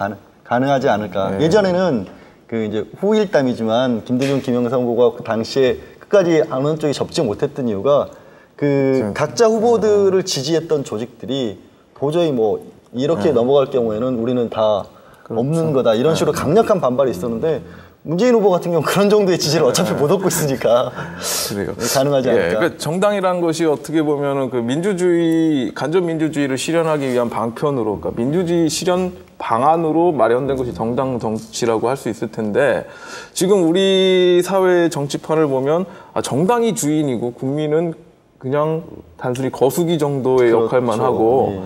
B: 가능하지 않을까. 예전에는 그 이제 후일담이지만 김대중, 김영삼 후보가 그 당시에 끝까지 어느 쪽이 접지 못했던 이유가 그 각자 후보들을 지지했던 조직들이 도저히 뭐 이렇게 넘어갈 경우에는 우리는 다 없는 거다 이런 식으로 강력한 반발이 있었는데 문재인 후보 같은 경우 그런 정도의 지지를 어차피 못 얻고 있으니까 가능하지 않을까.
A: 그러니까 정당이라는 것이 어떻게 보면은 그 민주주의 간접 민주주의를 실현하기 위한 방편으로, 그러니까 민주주의 실현 방안으로 마련된 것이 정당 정치라고 할 수 있을 텐데 지금 우리 사회의 정치판을 보면 정당이 주인이고 국민은 그냥 단순히 거수기 정도의 역할만 하고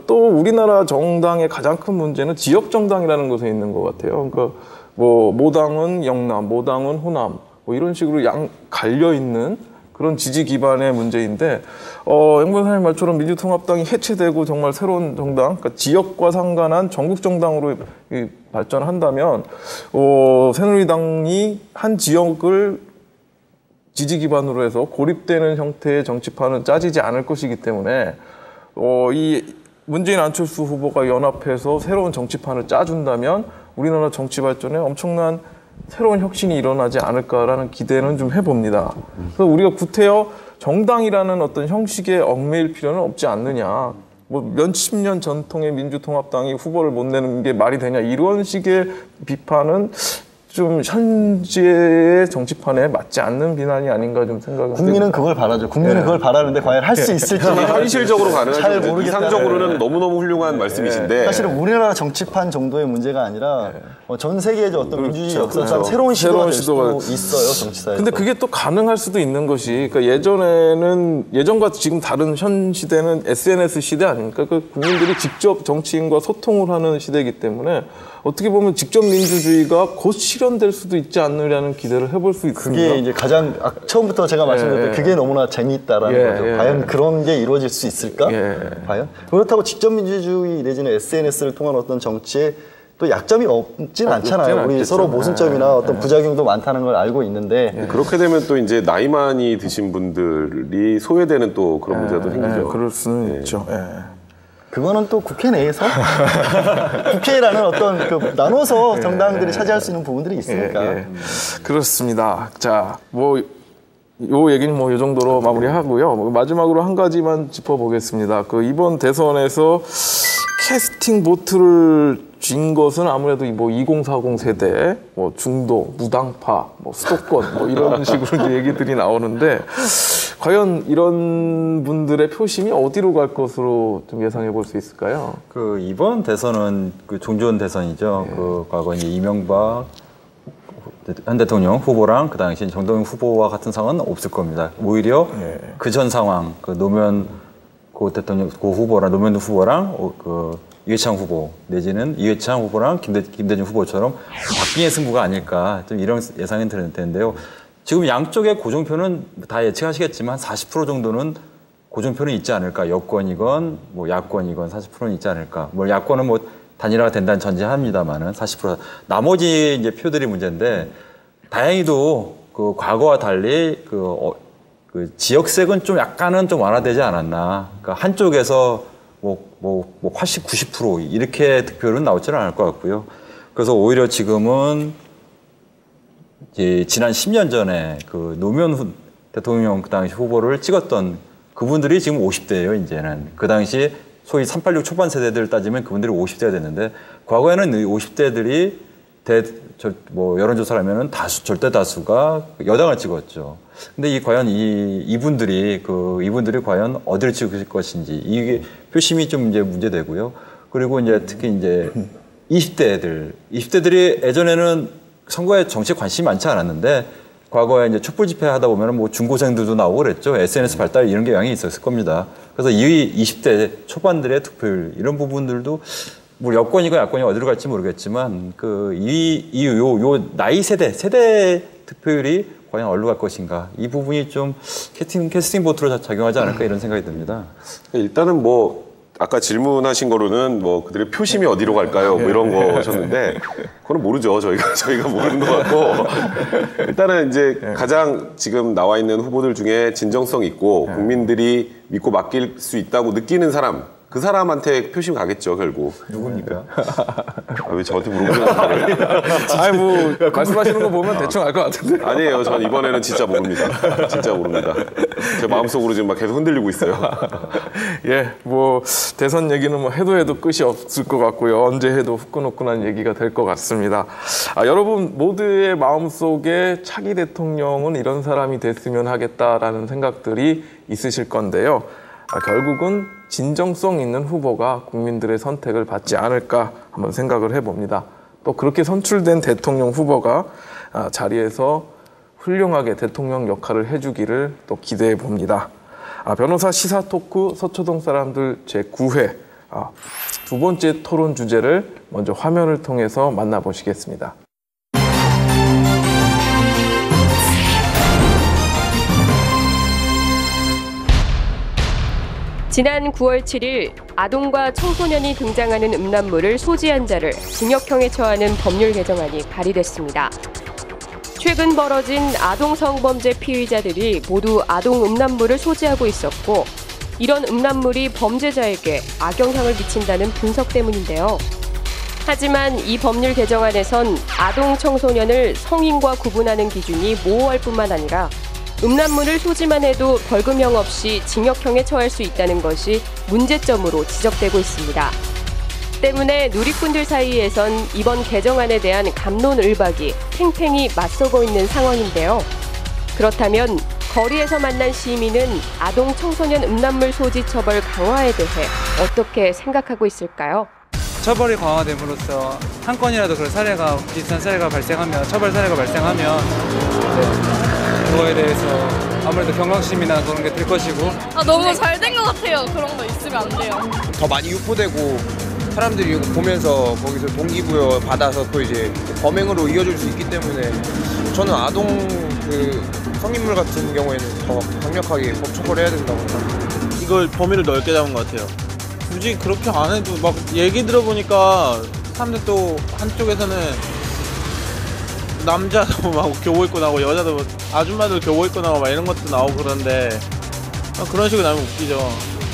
A: 또 우리나라 정당의 가장 큰 문제는 지역 정당이라는 것에 있는 것 같아요. 그러니까 뭐 모당은 영남, 모당은 호남 뭐 이런 식으로 갈려 있는 그런 지지 기반의 문제인데 양 변호사님 말처럼 민주통합당이 해체되고 정말 새로운 정당, 그러니까 지역과 상관한 전국 정당으로 발전한다면 새누리당이 한 지역을 지지 기반으로 해서 고립되는 형태의 정치판은 짜지지 않을 것이기 때문에 이 문재인 안철수 후보가 연합해서 새로운 정치판을 짜준다면 우리나라 정치 발전에 엄청난 새로운 혁신이 일어나지 않을까라는 기대는 좀 해봅니다. 그래서 우리가 구태여 정당이라는 어떤 형식에 얽매일 필요는 없지 않느냐. 뭐 몇십 년 전통의 민주통합당이 후보를 못 내는 게 말이 되냐 이런 식의 비판은 좀 현재의 정치판에 맞지 않는 비난이 아닌가 좀 생각을.
B: 국민은 그걸 바라죠. 국민은 그걸 바라는데 과연 할 수 있을지
C: 현실적으로 가능할지
B: 잘 모르겠다.
C: 이상적으로는 너무너무 훌륭한 말씀이신데
B: 사실은 우리나라 정치판 정도의 문제가 아니라 전 세계의 어떤 민주주의 역사상 새로운 시도가 될 수도 있어요, 정치사에서.
A: 근데 그게 또 가능할 수도 있는 것이, 그러니까 예전과 지금 다른 현 시대는 SNS 시대 아닙니까? 그 국민들이 직접 정치인과 소통을 하는 시대이기 때문에 어떻게 보면 직접 민주주의가 곧 실현될 수도 있지 않느냐는 기대를 해볼 수 있습니다.
B: 그게 이제 가장 처음부터 제가 말씀드렸던 그게 너무나 재미있다라는 거죠. 과연 그런 게 이루어질 수 있을까? 과연? 그렇다고 직접 민주주의 내지는 SNS를 통한 어떤 정치에 또 약점이 없진 않잖아요. 우리 서로 모순점이나 어떤 부작용도 많다는 걸 알고 있는데
C: 그렇게 되면 또 이제 나이 많이 드신 분들이 소외되는 또 그런 문제도 생기죠.
A: 그럴 수는 있죠.
B: 그거는 또 국회 내에서 국회라는 어떤 나눠서 정당들이 차지할 수 있는 부분들이 있으니까.
A: 그렇습니다. 자, 요 얘기는 요 정도로 마무리하고요. 마지막으로 한 가지만 짚어보겠습니다. 이번 대선에서 캐스팅 보트를 쥔 것은 아무래도 2040 세대, 중도, 무당파, 수도권 이런 식으로 이제 얘기들이 나오는데 과연 이런 분들의 표심이 어디로 갈 것으로 좀 예상해 볼 수 있을까요?
D: 이번 대선은 종전 대선이죠. 과거 이제 이명박 현 대통령 후보랑 그 당시 정동영 후보와 같은 상황은 없을 겁니다. 오히려 그 전 상황, 노무현 고 후보랑 노무현 후보랑 이회창 후보 내지는 이회창 후보랑 김대중 후보처럼 박빙의 승부가 아닐까 좀 이런 예상이 드는데요. 지금 양쪽의 고정표는 다 예측하시겠지만 40% 정도는 고정표는 있지 않을까. 여권이건 야권이건 40%는 있지 않을까. 야권은 단일화가 된다는 전제합니다만은 40%. 나머지 이제 표들이 문제인데 다행히도 과거와 달리 지역색은 좀 약간은 좀 완화되지 않았나. 그러니까 한쪽에서 80, 90% 이렇게 득표율은 나오지는 않을 것 같고요. 그래서 오히려 지금은 이제 지난 10년 전에 노무현 대통령 그 당시 후보를 찍었던 그분들이 지금 50대예요, 이제는. 그 당시 소위 386 초반 세대들을 따지면 그분들이 50대가 됐는데 과거에는 이 50대들이 여론조사를 하면은 절대 다수가 여당을 찍었죠. 근데 과연 이분들이 과연 어디를 찍을 것인지 이게 표심이 좀 이제 문제되고요. 그리고 이제 특히 이제 20대들이 예전에는 선거에 정치에 관심이 많지 않았는데 과거에 이제 촛불 집회 하다 보면은 중고생들도 나오고 그랬죠. SNS 발달 이런 게 영향이 있었을 겁니다. 그래서 이 20대 초반들의 득표율 이런 부분들도 여권이건 야권이 어디로 갈지 모르겠지만 요 나이 세대 득표율이 과연 어디로 갈 것인가 이 부분이 좀 캐스팅 보트로 작용하지 않을까 이런 생각이 듭니다.
C: 일단은 아까 질문하신 거로는 그들의 표심이 어디로 갈까요? 이런 거셨는데 그건 모르죠. 저희가 모르는 것 같고 일단은 이제 가장 지금 나와 있는 후보들 중에 진정성 있고 국민들이 믿고 맡길 수 있다고 느끼는 사람 그 사람한테 표심 가겠죠, 결국.
B: 누굽니까?
C: 왜 저한테 물어보는 거예요?
A: 말씀하시는 거 보면 대충 알 것 같은데.
C: 아니에요. 전 이번에는 진짜 모릅니다. 진짜 모릅니다. 제 마음속으로 지금 계속 흔들리고 있어요.
A: 대선 얘기는 해도 끝이 없을 것 같고요. 언제 해도 후끈후끈한 얘기가 될 것 같습니다. 여러분 모두의 마음속에 차기 대통령은 이런 사람이 됐으면 하겠다라는 생각들이 있으실 건데요. 결국은 진정성 있는 후보가 국민들의 선택을 받지 않을까 한번 생각을 해봅니다. 또 그렇게 선출된 대통령 후보가 자리에서 훌륭하게 대통령 역할을 해주기를 또 기대해 봅니다. 변호사 시사토크 서초동 사람들 제9회 두 번째 토론 주제를 먼저 화면을 통해서 만나보시겠습니다.
E: 지난 9월 7일 아동과 청소년이 등장하는 음란물을 소지한 자를 징역형에 처하는 법률 개정안이 발의됐습니다. 최근 벌어진 아동 성범죄 피의자들이 모두 아동 음란물을 소지하고 있었고 이런 음란물이 범죄자에게 악영향을 미친다는 분석 때문인데요. 하지만 이 법률 개정안에선 아동 청소년을 성인과 구분하는 기준이 모호할 뿐만 아니라 음란물을 소지만 해도 벌금형 없이 징역형에 처할 수 있다는 것이 문제점으로 지적되고 있습니다. 때문에 누리꾼들 사이에선 이번 개정안에 대한 갑론을박이 팽팽히 맞서고 있는 상황인데요. 그렇다면 거리에서 만난 시민은 아동 청소년 음란물 소지 처벌 강화에 대해 어떻게 생각하고 있을까요?
F: 처벌이 강화됨으로써 한 건이라도 그런 사례가 비슷한 사례가 발생하면 처벌 사례가 발생하면 그거에 대해서 아무래도 경각심이나 그런 게 들 것이고
G: 너무 잘 된 것 같아요. 그런 거 있으면 안 돼요.
H: 더 많이 유포되고 사람들이 이거 보면서 거기서 동기부여 받아서 또 이제 범행으로 이어질 수 있기 때문에 저는 아동 성인물 같은 경우에는 더 강력하게 법 처벌해야 된다고 생각합니다.
I: 이걸 범위를 넓게 잡은 것 같아요. 굳이 그렇게 안 해도 막 얘기 들어보니까 사람들 또 한쪽에서는 남자도 막 교복 입고 나오고 여자도 아줌마들 교복 입고 나오고 막 이런 것도 나오고 그런데 그런 식으로 나오면 웃기죠.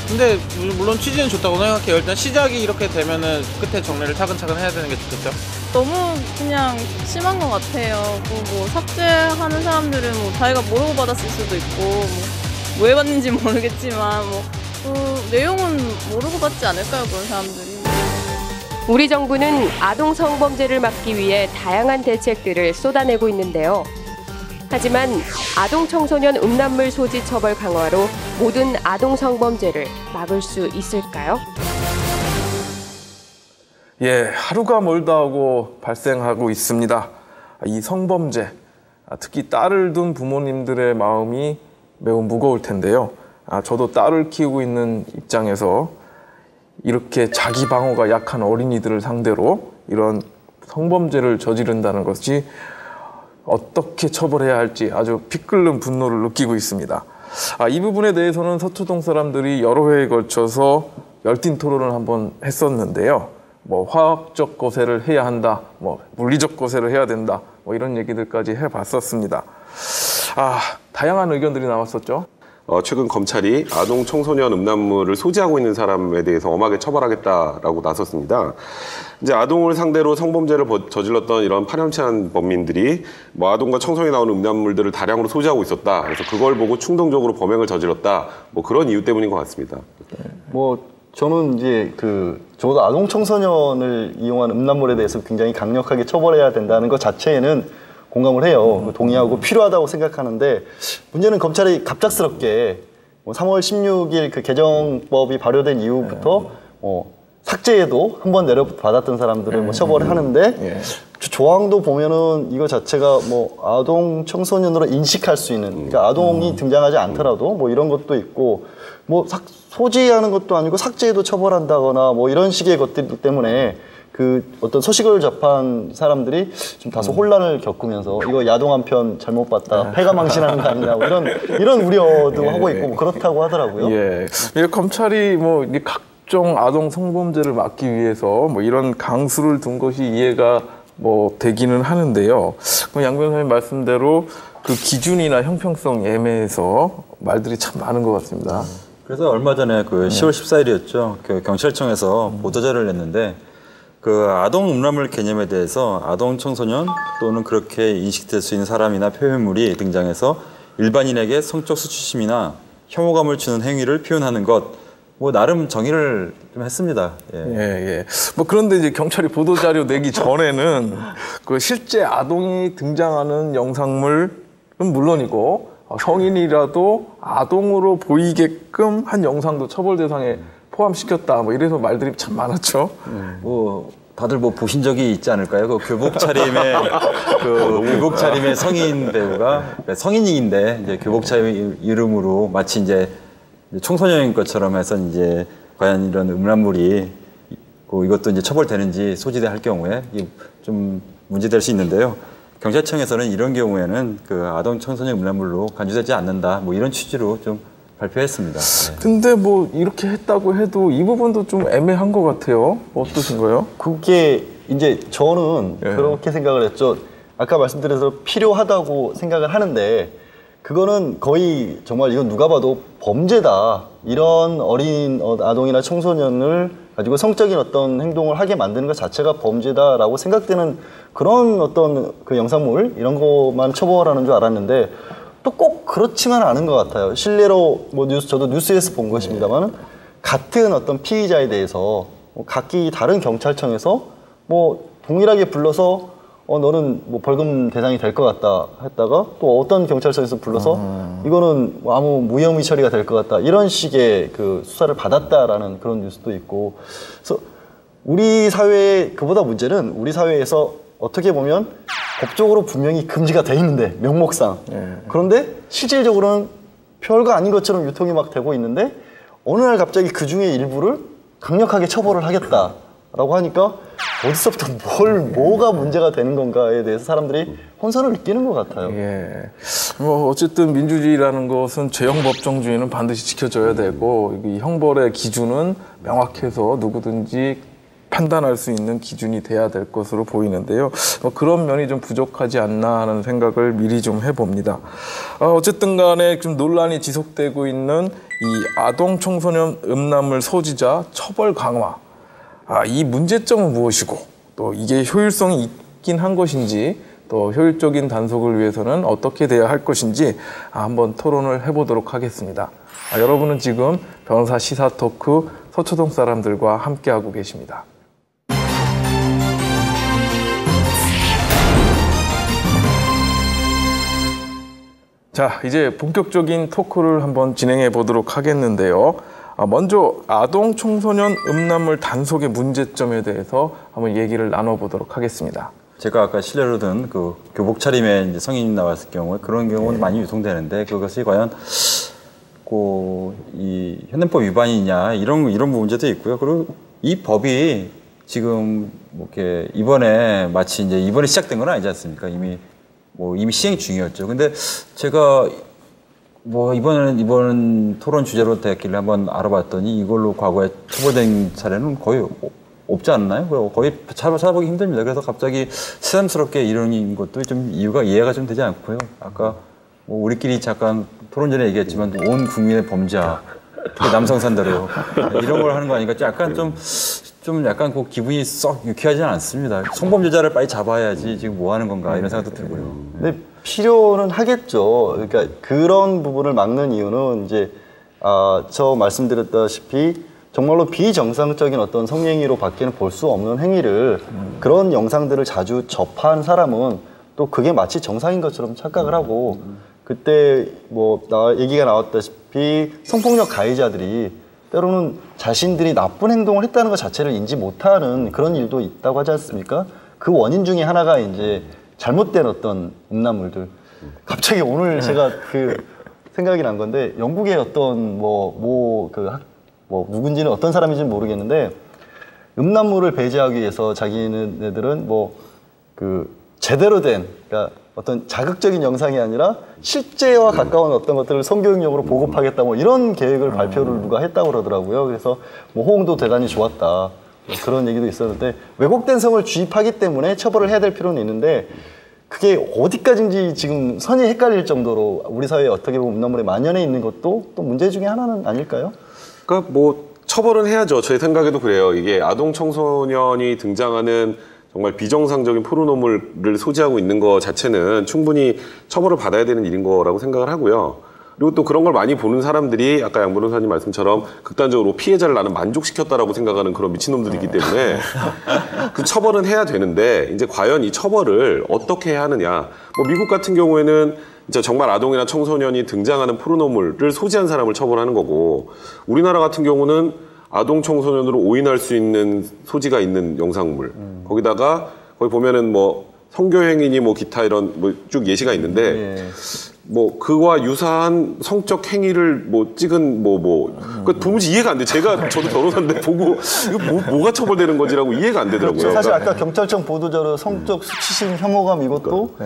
I: 근데 물론 취지는 좋다고 생각해요. 일단 시작이 이렇게 되면은 끝에 정리를 차근차근 해야 되는 게 좋겠죠.
G: 너무 그냥 심한 것 같아요. 뭐 삭제하는 사람들은 뭐 자기가 모르고 받았을 수도 있고 왜 받는지 모르겠지만 그 내용은 모르고 받지 않을까요, 그런 사람들이.
E: 우리 정부는 아동 성범죄를 막기 위해 다양한 대책들을 쏟아내고 있는데요. 하지만 아동 청소년 음란물 소지 처벌 강화로 모든 아동 성범죄를 막을 수 있을까요?
A: 예, 하루가 멀다 하고 발생하고 있습니다. 이 성범죄, 특히 딸을 둔 부모님들의 마음이 매우 무거울 텐데요. 저도 딸을 키우고 있는 입장에서 이렇게 자기 방어가 약한 어린이들을 상대로 이런 성범죄를 저지른다는 것이 어떻게 처벌해야 할지 아주 피 끓는 분노를 느끼고 있습니다. 이 부분에 대해서는 서초동 사람들이 여러 회에 걸쳐서 열띤 토론을 한번 했었는데요. 화학적 거세를 해야 한다, 물리적 거세를 해야 된다, 이런 얘기들까지 해봤었습니다. 다양한 의견들이 나왔었죠.
C: 최근 검찰이 아동 청소년 음란물을 소지하고 있는 사람에 대해서 엄하게 처벌하겠다라고 나섰습니다. 이제 아동을 상대로 성범죄를 저질렀던 이런 파렴치한 범인들이 아동과 청소년이 나오는 음란물들을 다량으로 소지하고 있었다. 그래서 그걸 보고 충동적으로 범행을 저질렀다. 그런 이유 때문인 것 같습니다.
B: 저는 이제 적어도 아동 청소년을 이용한 음란물에 대해서 굉장히 강력하게 처벌해야 된다는 것 자체에는 공감을 해요. 동의하고 필요하다고 생각하는데 문제는 검찰이 갑작스럽게 3월 16일 그 개정법이 발효된 이후부터 삭제에도 한번 내려받았던 사람들을 처벌을 하는데 조항도 보면은 이거 자체가 아동 청소년으로 인식할 수 있는 그러니까 아동이 등장하지 않더라도 이런 것도 있고 소지하는 것도 아니고 삭제에도 처벌한다거나 이런 식의 것들 때문에 어떤 소식을 접한 사람들이 좀 다소 혼란을 겪으면서 이거 야동 한 편 잘못 봤다, 패가 망신하는 거 아니냐 이런 우려도 하고 있고 그렇다고 하더라고요.
A: 예, 검찰이 각종 아동 성범죄를 막기 위해서 이런 강수를 둔 것이 이해가 되기는 하는데요. 양 변호사님 말씀대로 그 기준이나 형평성 애매해서 말들이 참 많은 것 같습니다.
D: 그래서 얼마 전에 10월 14일이었죠. 경찰청에서 보도자료를 냈는데 아동 음란물 개념에 대해서 아동 청소년 또는 그렇게 인식될 수 있는 사람이나 표현물이 등장해서 일반인에게 성적 수치심이나 혐오감을 주는 행위를 표현하는 것, 나름 정의를 좀 했습니다.
A: 예. 그런데 이제 경찰이 보도자료 내기 전에는 실제 아동이 등장하는 영상물은 물론이고 성인이라도 아동으로 보이게끔 한 영상도 처벌 대상에 포함시켰다 이래서 말들이 참 많았죠.
D: 다들 보신 적이 있지 않을까요? 교복 차림의 성인 배우가 성인인데 이제 교복 차림 이름으로 마치 이제 청소년인 것처럼 해서 이제 과연 이런 음란물이 이것도 이제 처벌되는지 소지할 경우에 좀 문제될 수 있는데요. 경찰청에서는 이런 경우에는 아동 청소년 음란물로 간주되지 않는다 이런 취지로 좀 발표했습니다.
A: 근데 이렇게 했다고 해도 이 부분도 좀 애매한 것 같아요. 어떠신가요?
B: 그게 이제 저는 그렇게 생각을 했죠. 아까 말씀드린 대로 필요하다고 생각을 하는데 그거는 거의 정말 이건 누가 봐도 범죄다. 이런 어린 아동이나 청소년을 가지고 성적인 어떤 행동을 하게 만드는 것 자체가 범죄다라고 생각되는 그런 어떤 영상물 이런 것만 처벌하는 줄 알았는데 또 꼭 그렇지만 않은 것 같아요. 실례로 저도 뉴스에서 본 것입니다만 같은 어떤 피의자에 대해서 각기 다른 경찰청에서 뭐 동일하게 불러서 너는 뭐 벌금 대상이 될 것 같다 했다가 또 어떤 경찰서에서 불러서 이거는 뭐 아무 무혐의 처리가 될 것 같다 이런 식의 그 수사를 받았다라는 그런 뉴스도 있고 그래서 우리 사회의 그보다 문제는 우리 사회에서 어떻게 보면 법적으로 분명히 금지가 돼 있는데 명목상 그런데 실질적으로는 별거 아닌 것처럼 유통이 막 되고 있는데 어느 날 갑자기 그 중에 일부를 강력하게 처벌을 하겠다라고 하니까 어디서부터 뭐가 문제가 되는 건가에 대해서 사람들이 혼선을 느끼는 것 같아요.
A: 예. 뭐 어쨌든 민주주의라는 것은 죄형 법정주의는 반드시 지켜져야 되고 이 형벌의 기준은 명확해서 누구든지 판단할 수 있는 기준이 돼야 될 것으로 보이는데요. 그런 면이 좀 부족하지 않나 하는 생각을 미리 좀 해봅니다. 어쨌든 간에 좀 논란이 지속되고 있는 이 아동 청소년 음란물 소지자 처벌 강화. 이 문제점은 무엇이고 또 이게 효율성이 있긴 한 것인지 또 효율적인 단속을 위해서는 어떻게 돼야 할 것인지 한번 토론을 해보도록 하겠습니다. 여러분은 지금 변호사 시사 토크 서초동 사람들과 함께하고 계십니다. 자, 이제 본격적인 토크를 한번 진행해 보도록 하겠는데요. 먼저 아동 청소년 음란물 단속의 문제점에 대해서 한번 얘기를 나눠보도록 하겠습니다.
D: 제가 아까 실례로 든 그 교복 차림에 이제 성인 나왔을 경우에 그런 경우는 많이 유통되는데 그것이 과연 이 현행법 위반이냐 이런 문제도 있고요. 그리고 이 법이 지금 뭐 이렇게 이번에 마치 이제 이번에 시작된 건 아니지 않습니까? 이미 시행 중이었죠. 근데 제가 뭐 이번 토론 주제로 됐길래 한번 알아봤더니 이걸로 과거에 처벌된 사례는 거의 없지 않나요? 거의 찾아보기 힘듭니다. 그래서 갑자기 새삼스럽게 이런 것도 좀 이해가 좀 되지 않고요. 아까 뭐 우리끼리 잠깐 토론 전에 얘기했지만 온 국민의 범죄야, 특히 남성 산다래요. 이런 걸 하는 거 아니까 약간 좀 약간 그 기분이 썩 유쾌하지는 않습니다. 성범죄자를 빨리 잡아야지 지금 뭐 하는 건가 이런 생각도 들고요.
B: 근데 필요는 하겠죠. 그러니까 그런 부분을 막는 이유는 이제 저 말씀드렸다시피 정말로 비정상적인 어떤 성행위로 밖에는 볼 수 없는 행위를 그런 영상들을 자주 접한 사람은 또 그게 마치 정상인 것처럼 착각을 하고 그때 뭐 얘기가 나왔다시피 성폭력 가해자들이 때로는 자신들이 나쁜 행동을 했다는 것 자체를 인지 못하는 그런 일도 있다고 하지 않습니까? 그 원인 중에 하나가 이제 잘못된 어떤 음란물들. 갑자기 오늘 제가 생각이 난 건데 영국의 어떤 누군지는 어떤 사람인지는 모르겠는데 음란물을 배제하기 위해서 자기네들은 제대로 된 그러니까 어떤 자극적인 영상이 아니라 실제와 가까운 어떤 것들을 성교육용으로 보급하겠다 이런 계획을 발표를 누가 했다고 그러더라고요. 그래서 호응도 대단히 좋았다. 그런 얘기도 있었는데 왜곡된 성을 주입하기 때문에 처벌을 해야 될 필요는 있는데 그게 어디까지인지 지금 선이 헷갈릴 정도로 우리 사회에 어떻게 보면 음란물에 만연해 있는 것도 또 문제 중에 하나는 아닐까요?
C: 그러니까 처벌은 해야죠. 제 생각에도 그래요. 이게 아동 청소년이 등장하는 정말 비정상적인 포르노물을 소지하고 있는 것 자체는 충분히 처벌을 받아야 되는 일인 거라고 생각을 하고요. 그리고 또 그런 걸 많이 보는 사람들이 아까 양 변호사님 말씀처럼 극단적으로 피해자를 나는 만족시켰다라고 생각하는 그런 미친놈들이 있기 때문에 그 처벌은 해야 되는데 이제 과연 이 처벌을 어떻게 해야 하느냐. 미국 같은 경우에는 진짜 정말 아동이나 청소년이 등장하는 포르노물을 소지한 사람을 처벌하는 거고 우리나라 같은 경우는 아동 청소년으로 오인할 수 있는 소지가 있는 영상물 거기다가 거기 보면은 성교행위니 기타 이런 쭉 예시가 있는데 그와 유사한 성적 행위를 찍은 그 도무지 이해가 안 돼. 저도 변호사인데 보고 이거 뭐가 처벌되는 거지라고 이해가 안 되더라고요.
B: 그렇죠. 사실 아까 경찰청 보도자료 성적 수치심 혐오감 이것도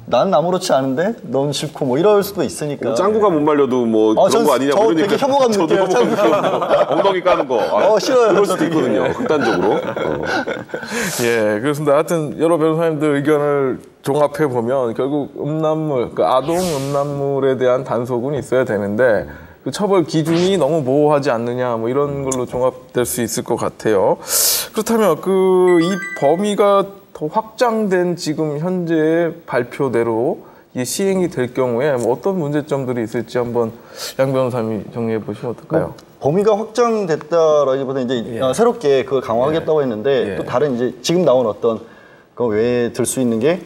B: 난 아무렇지 않은데 넌 싫고 이럴 수도 있으니까.
C: 짱구가 못 말려도 그런 거 아니냐
B: 그러니까. 되게 혐오감 느껴요.
C: 엉덩이 까는 거.
B: 싫어요.
C: 그럴 수도 있거든요. 극단적으로.
A: 예, 그렇습니다. 하여튼 여러 변호사님들 의견을 종합해 보면 결국 음란물, 아동 음란물에 대한 단속은 있어야 되는데 그 처벌 기준이 너무 모호하지 않느냐 이런 걸로 종합될 수 있을 것 같아요. 그렇다면 이 범위가 더 확장된 지금 현재의 발표대로 이게 시행이 될 경우에 어떤 문제점들이 있을지 한번 양 변호사님이 정리해 보시면 어떨까요?
B: 범위가 확장됐다라기보다 이제 새롭게 그걸 강화하겠다고 했는데 또 다른 이제 지금 나온 어떤 그 외에 들 수 있는 게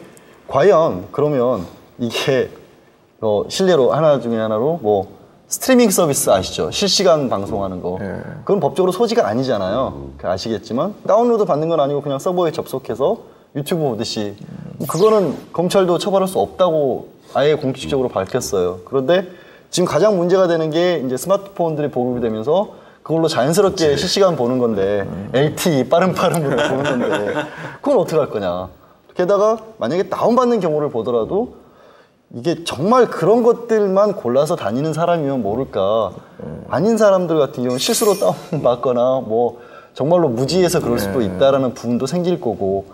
B: 과연 그러면 이게 실례로 하나 중에 하나로 뭐 스트리밍 서비스 아시죠? 실시간 방송하는 거. 그건 법적으로 소지가 아니잖아요. 아시겠지만 다운로드 받는 건 아니고 그냥 서버에 접속해서 유튜브 보듯이 그거는 검찰도 처벌할 수 없다고 아예 공식적으로 밝혔어요. 그런데 지금 가장 문제가 되는 게 이제 스마트폰들이 보급이 되면서 그걸로 자연스럽게 실시간 보는 건데 LTE 빠름으로 보는 건데 그건 어떻게 할 거냐. 게다가 만약에 다운받는 경우를 보더라도 이게 정말 그런 것들만 골라서 다니는 사람이면 모를까 아닌 사람들 같은 경우는 실수로 다운받거나 뭐 정말로 무지해서 그럴 수도 있다라는 부분도 생길 거고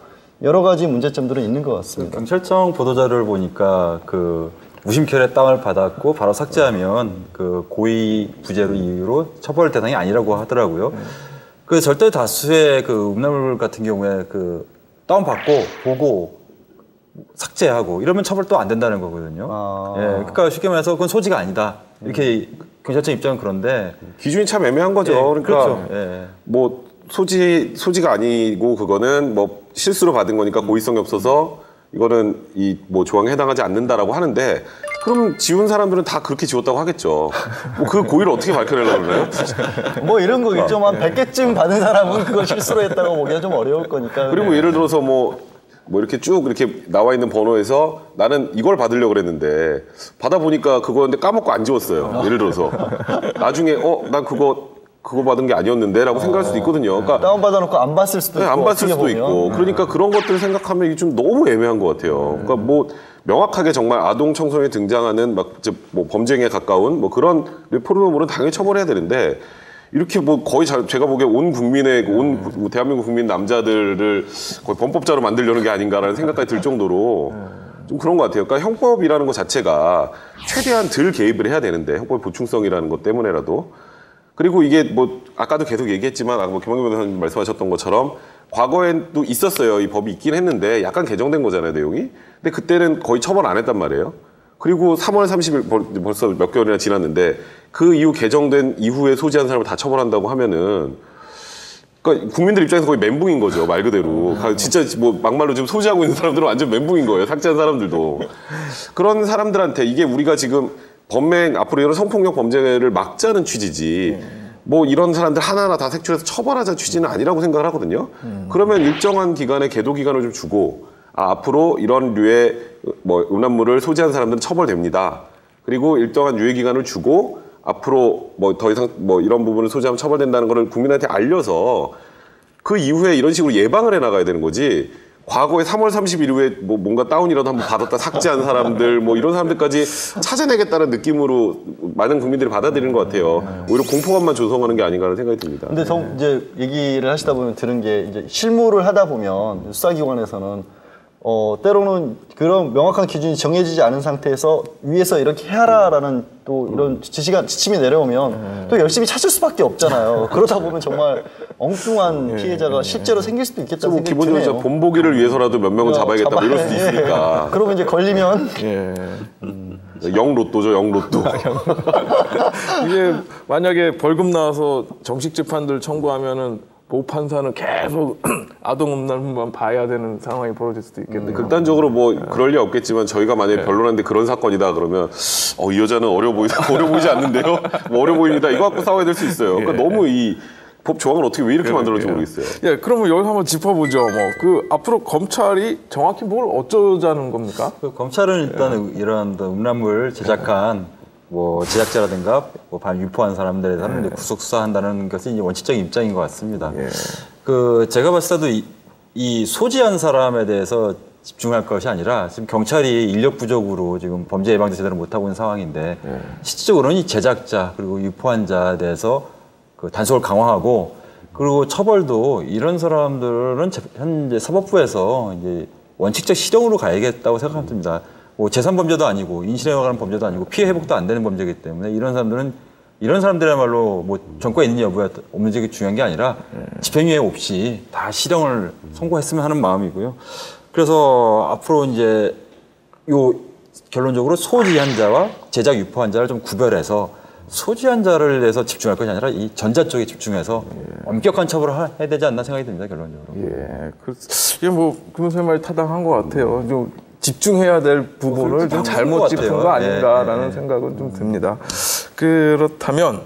B: 여러 가지 문제점들은 있는 것 같습니다.
D: 경찰청 보도자료를 보니까 그 무심결에 다운을 받았고 바로 삭제하면 그 고의 부재로 이유로 처벌 대상이 아니라고 하더라고요. 그 절대 다수의 그 음란물 같은 경우에 그 다운받고 보고 삭제하고 이러면 처벌 또 안 된다는 거거든요. 예, 그러니까 쉽게 말해서 그건 소지가 아니다. 이렇게 경찰청 입장은 그런데
C: 기준이 참 애매한 거죠. 그러니까
D: 그렇죠. 예.
C: 뭐 소지가 아니고 그거는 뭐 실수로 받은 거니까 고의성이 없어서 이거는 이 뭐 조항에 해당하지 않는다라고 하는데 그럼 지운 사람들은 다 그렇게 지웠다고 하겠죠. 뭐 그 고의를 어떻게 밝혀내려고 그러나요?
B: 뭐 이런 거 있죠. 한 100개쯤 받은 사람은 그거 실수로 했다고 보기가 좀 어려울 거니까.
C: 그리고 예를 들어서 뭐 이렇게 쭉 이렇게 나와 있는 번호에서 나는 이걸 받으려고 그랬는데 받아보니까 그거였는데 까먹고 안 지웠어요. 예를 들어서 나중에 난 그거 받은 게 아니었는데 라고 생각할 수도 있거든요. 그러니까
B: 다운받아놓고 안 봤을 수도 있고.
C: 안 봤을 수도 있고. 그러니까 그런 것들을 생각하면 이게 좀 너무 애매한 것 같아요. 그러니까 뭐 명확하게 정말 아동 청소년에 등장하는 뭐 범죄에 가까운 뭐 그런 포르노물은 당연히 처벌해야 되는데 이렇게 뭐 거의 제가 보기에 온 대한민국 국민 남자들을 거의 범법자로 만들려는 게 아닌가라는 생각까지 들 정도로 좀 그런 것 같아요. 그러니까 형법이라는 것 자체가 최대한 덜 개입을 해야 되는데 형법의 보충성이라는 것 때문에라도 그리고 이게 뭐 아까도 계속 얘기했지만 아까 뭐 김학규 변호사님 말씀하셨던 것처럼 과거에도 있었어요. 이 법이 있긴 했는데 약간 개정된 거잖아요, 내용이. 근데 그때는 거의 처벌 안 했단 말이에요. 그리고 3월 30일 벌써 몇 개월이나 지났는데 그 이후 개정된 이후에 소지한 사람을 다 처벌한다고 하면은 그러니까 국민들 입장에서 거의 멘붕인 거죠, 말 그대로. 진짜 뭐 막말로 지금 소지하고 있는 사람들은 완전 멘붕인 거예요, 삭제한 사람들도. 그런 사람들한테 이게 우리가 지금 앞으로 이런 성폭력 범죄를 막자는 취지지 뭐 이런 사람들 하나하나 다 색출해서 처벌하자 취지는 아니라고 생각을 하거든요. 그러면 일정한 기간의 계도 기간을 좀 주고 앞으로 이런 류의 뭐 음란물을 소지한 사람들은 처벌됩니다. 그리고 일정한 유예 기간을 주고 앞으로 뭐 더 이상 뭐 이런 부분을 소지하면 처벌된다는 거를 국민한테 알려서 그 이후에 이런 식으로 예방을 해 나가야 되는 거지. 과거에 3월 30일 이후에 뭐 뭔가 다운이라도 한번 받았다 삭제한 사람들 뭐 이런 사람들까지 찾아내겠다는 느낌으로 많은 국민들이 받아들이는 것 같아요. 오히려 공포감만 조성하는 게 아닌가라는 생각이 듭니다.
B: 근데 이제 얘기를 하시다 보면 들은 게 이제 실무를 하다 보면 수사기관에서는 때로는 그런 명확한 기준이 정해지지 않은 상태에서 위에서 이렇게 해라라는 또 이런 지침이 내려오면 또 열심히 찾을 수밖에 없잖아요. 그러다 보면 정말 엉뚱한 피해자가 실제로 생길 수도 있겠다는 생각이 드네요.
C: 기본적으로 본보기를 위해서라도 몇 명은 잡아야겠다 뭐 이럴 수도 있으니까.
B: 그러면 이제 걸리면
C: 영로또죠, 영로또.
A: 이게 만약에 벌금 나와서 정식 재판들 청구하면은 보판사는 계속 아동 음란물만 봐야 되는 상황이 벌어질 수도 있겠네요.
C: 극단적으로 뭐 그럴 리 없겠지만 저희가 만약에 변론하는데 그런 사건이다 그러면 이 여자는 어려 보이지 않는데요? 뭐 어려 보입니다. 이거 갖고 싸워야 될 수 있어요. 그러니까 너무 이 법 조항을 어떻게 왜 이렇게 만들었는지 모르겠어요.
A: 예, 그러면 여기서 한번 짚어보죠. 앞으로 검찰이 정확히 뭘 어쩌자는 겁니까?
D: 검찰은 일단 이런 음란물 제작한 뭐 제작자라든가 뭐 유포한 사람들에 대해서는 구속 수사한다는 것이 이제 원칙적인 입장인 것 같습니다. 제가 봤을 때도 이 소지한 사람에 대해서 집중할 것이 아니라 지금 경찰이 인력 부족으로 지금 범죄 예방도 제대로 못하고 있는 상황인데 실질적으로는 이 제작자 그리고 유포한 자에 대해서 그 단속을 강화하고 그리고 처벌도 이런 사람들은 현재 사법부에서 이제 원칙적 실형으로 가야겠다고 생각합니다. 뭐 재산범죄도 아니고 인신에 관한 범죄도 아니고 피해 회복도 안 되는 범죄이기 때문에 이런 사람들이야말로 뭐 전과에 있는 여부가 없는지 중요한 게 아니라 집행유예 없이 다 실형을 선고했으면 하는 마음이고요. 그래서 앞으로 이제 결론적으로 소지한 자와 제작 유포한 자를 좀 구별해서 소지한 자를 해서 집중할 것이 아니라 이 전자 쪽에 집중해서 엄격한 처벌을 해야 되지 않나 생각이 듭니다, 결론적으로.
A: 예, 이게 뭐 김선생님 말이 타당한 것 같아요. 좀 집중해야 될 부분을 좀 잘못 짚은 거 아닌가라는 생각은 좀 듭니다. 그렇다면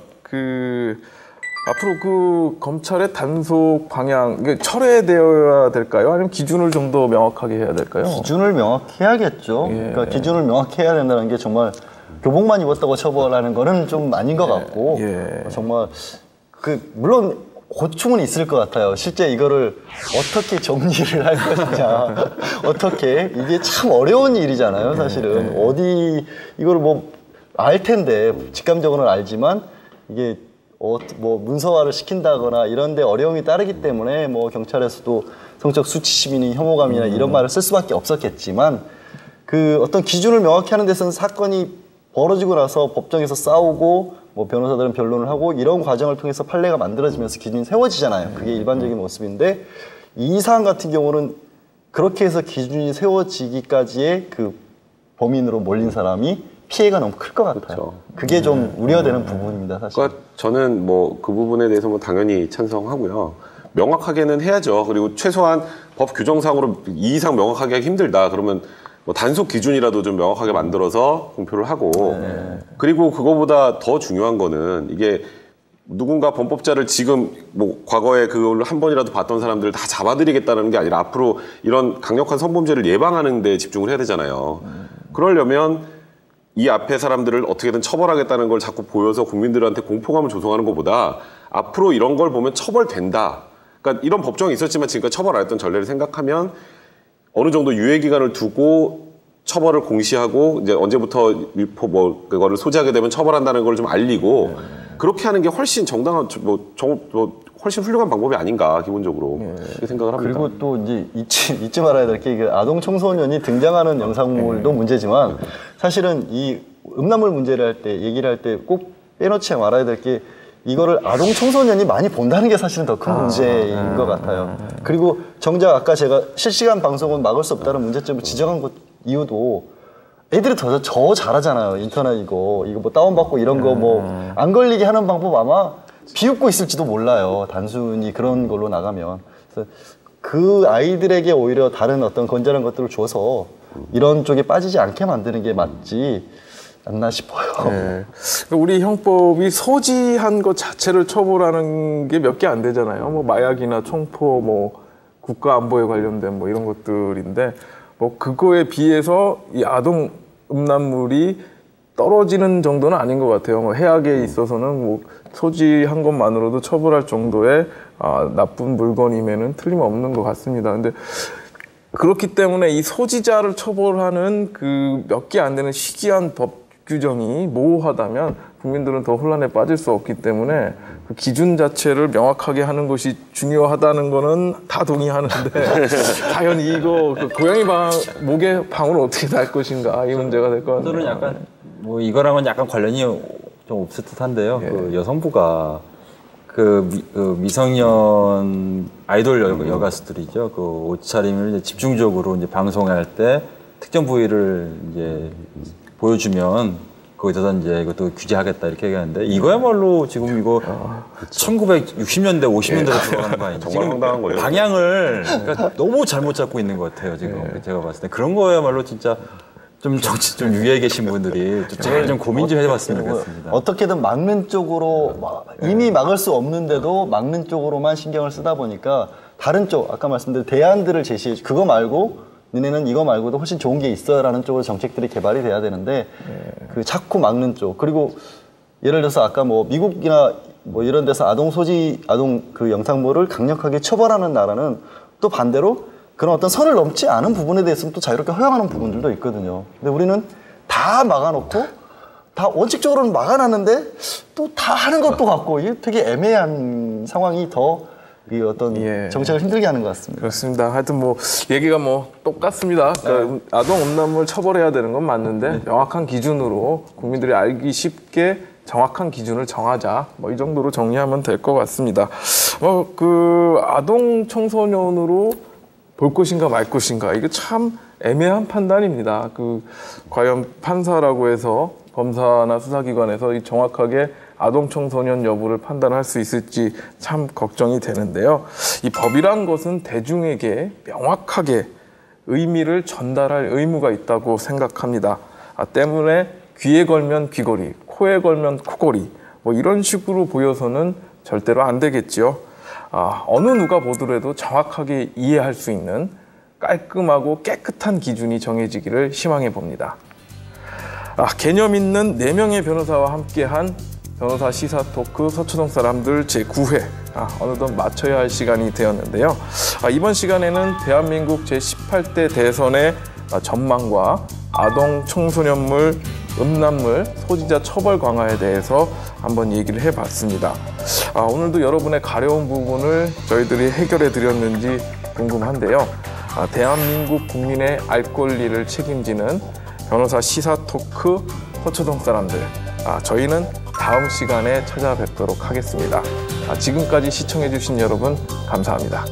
A: 앞으로 그 검찰의 단속 방향, 이게 철회되어야 될까요? 아니면 기준을 좀 더 명확하게 해야 될까요?
B: 기준을 명확히 해야겠죠. 그러니까 기준을 명확히 해야 된다는 게 정말 교복만 입었다고 처벌하는 거는 좀 아닌 것 같고 정말 물론 고충은 있을 것 같아요. 실제 이거를 어떻게 정리를 할 것이냐, 어떻게 이게 참 어려운 일이잖아요. 사실은 어디 이걸 뭐 알 텐데 직감적으로는 알지만 이게 뭐 문서화를 시킨다거나 이런 데 어려움이 따르기 때문에 뭐 경찰에서도 성적 수치심이니 혐오감이나 이런 말을 쓸 수밖에 없었겠지만 그 어떤 기준을 명확히 하는 데서는 사건이 벌어지고 나서 법정에서 싸우고 뭐 변호사들은 변론을 하고 이런 과정을 통해서 판례가 만들어지면서 기준이 세워지잖아요. 그게 일반적인 모습인데 이 사안 같은 경우는 그렇게 해서 기준이 세워지기까지의 그 범인으로 몰린 사람이 피해가 너무 클 것 같아요.
C: 그렇죠.
B: 그게 좀 우려되는 부분입니다, 사실.
C: 그러니까 저는 뭐 그 부분에 대해서 뭐 당연히 찬성하고요. 명확하게는 해야죠. 그리고 최소한 법 규정상으로 이 이상 명확하게 하기 힘들다. 그러면 뭐 단속 기준이라도 좀 명확하게 만들어서 공표를 하고 그리고 그거보다 더 중요한 거는 이게 누군가 범법자를 지금 뭐 과거에 그걸 한 번이라도 봤던 사람들을 다 잡아들이겠다는 게 아니라 앞으로 이런 강력한 성범죄를 예방하는 데 집중을 해야 되잖아요. 그러려면 이 앞에 사람들을 어떻게든 처벌하겠다는 걸 자꾸 보여서 국민들한테 공포감을 조성하는 것보다 앞으로 이런 걸 보면 처벌된다. 그러니까 이런 법정이 있었지만 지금까지 처벌 안 했던 전례를 생각하면 어느 정도 유예 기간을 두고 처벌을 공시하고 이제 언제부터 그거를 소지하게 되면 처벌한다는 걸 좀 알리고 그렇게 하는 게 훨씬 정당한 훨씬 훌륭한 방법이 아닌가 기본적으로 그렇게 생각을 합니다.
B: 그리고 또 이제 잊지 말아야 될 게 아동 청소년이 등장하는 영상물도 문제지만 사실은 이 음란물 문제를 할 때 얘기를 할 때 꼭 빼놓지 말아야 될 게 이거를 아동 청소년이 많이 본다는 게 사실은 더 큰 문제인 것 같아요. 그리고 정작 아까 제가 실시간 방송은 막을 수 없다는 문제점을 지적한 것 이유도 애들이 더 잘하잖아요. 인터넷 이거 뭐 다운받고 이런 거 뭐 안 걸리게 하는 방법 아마 비웃고 있을지도 몰라요. 단순히 그런 걸로 나가면. 그래서 그 아이들에게 오히려 다른 어떤 건전한 것들을 줘서 이런 쪽에 빠지지 않게 만드는 게 맞지 않나 싶어요.
A: 네. 우리 형법이 소지한 것 자체를 처벌하는 게 몇 개 안 되잖아요. 뭐 마약이나 총포, 뭐 국가 안보에 관련된 뭐 이런 것들인데 뭐 그거에 비해서 이 아동 음란물이 떨어지는 정도는 아닌 것 같아요. 뭐 해악에 있어서는 뭐 소지한 것만으로도 처벌할 정도의 나쁜 물건임에는 틀림없는 것 같습니다. 근데 그렇기 때문에 이 소지자를 처벌하는 그 몇 개 안 되는 희귀한 법 규정이 모호하다면 국민들은 더 혼란에 빠질 수 없기 때문에 그 기준 자체를 명확하게 하는 것이 중요하다는 거는 다 동의하는데 과연 이거 그 고양이 목에 방울을 어떻게 달 것인가 이 문제가 될 것 같아요.
D: 저는 약간 뭐 이거랑은 약간 관련이 좀 없을 듯한데요. 그 여성부가 미성년 아이돌 여가수들이죠. 그 옷차림을 이제 집중적으로 이제 방송할 때 특정 부위를 이제 보여주면 거기서 이제 이것도 규제하겠다 이렇게 얘기하는데 이거야말로 지금 이거 1960년대 50년대로 들어가는 거 아니죠?
C: 정말 황당한 거예요.
D: 방향을 그러니까 너무 잘못 잡고 있는 것 같아요. 지금 제가 봤을 때 그런 거야말로 진짜 좀 정치 좀 위에 계신 분들이 제가 좀 고민 좀 해봤으면 좋겠습니다.
B: 어떻게든 막는 쪽으로 이미 막을 수 없는데도 막는 쪽으로만 신경을 쓰다 보니까 다른 쪽 아까 말씀드린 대안들을 제시해 그거 말고 너네는 이거 말고도 훨씬 좋은 게 있어라는 쪽으로 정책들이 개발이 돼야 되는데 그 자꾸 막는 쪽 그리고 예를 들어서 아까 뭐 미국이나 뭐 이런 데서 아동 그 영상물을 강력하게 처벌하는 나라는 또 반대로 그런 어떤 선을 넘지 않은 부분에 대해서는 또 자유롭게 허용하는 부분들도 있거든요. 근데 우리는 다 막아놓고 다 원칙적으로는 막아놨는데 또 다 하는 것도 같고 이게 되게 애매한 상황이 더 이 어떤 정책을 힘들게 하는 것 같습니다.
A: 그렇습니다. 하여튼 뭐 얘기가 뭐 똑같습니다. 그러니까 아동 음란물 처벌해야 되는 건 맞는데 명확한 기준으로 국민들이 알기 쉽게 정확한 기준을 정하자. 뭐 이 정도로 정리하면 될 것 같습니다. 그 아동 청소년으로 볼 것인가 말 것인가 이게 참 애매한 판단입니다. 그 과연 판사라고 해서 검사나 수사기관에서 이 정확하게 아동 청소년 여부를 판단할 수 있을지 참 걱정이 되는데요. 이 법이란 것은 대중에게 명확하게 의미를 전달할 의무가 있다고 생각합니다. 때문에 귀에 걸면 귀걸이, 코에 걸면 코걸이 뭐 이런 식으로 보여서는 절대로 안 되겠죠. 어느 누가 보더라도 정확하게 이해할 수 있는 깔끔하고 깨끗한 기준이 정해지기를 희망해 봅니다. 개념 있는 4명의 변호사와 함께한 변호사 시사 토크 서초동 사람들 제9회 어느덧 마쳐야 할 시간이 되었는데요. 이번 시간에는 대한민국 제18대 대선의 전망과 아동 청소년물, 음란물 소지자 처벌 강화에 대해서 한번 얘기를 해봤습니다. 오늘도 여러분의 가려운 부분을 저희들이 해결해 드렸는지 궁금한데요. 대한민국 국민의 알 권리를 책임지는 변호사 시사 토크 서초동 사람들, 저희는 다음 시간에 찾아뵙도록 하겠습니다. 지금까지 시청해 주신 여러분 감사합니다.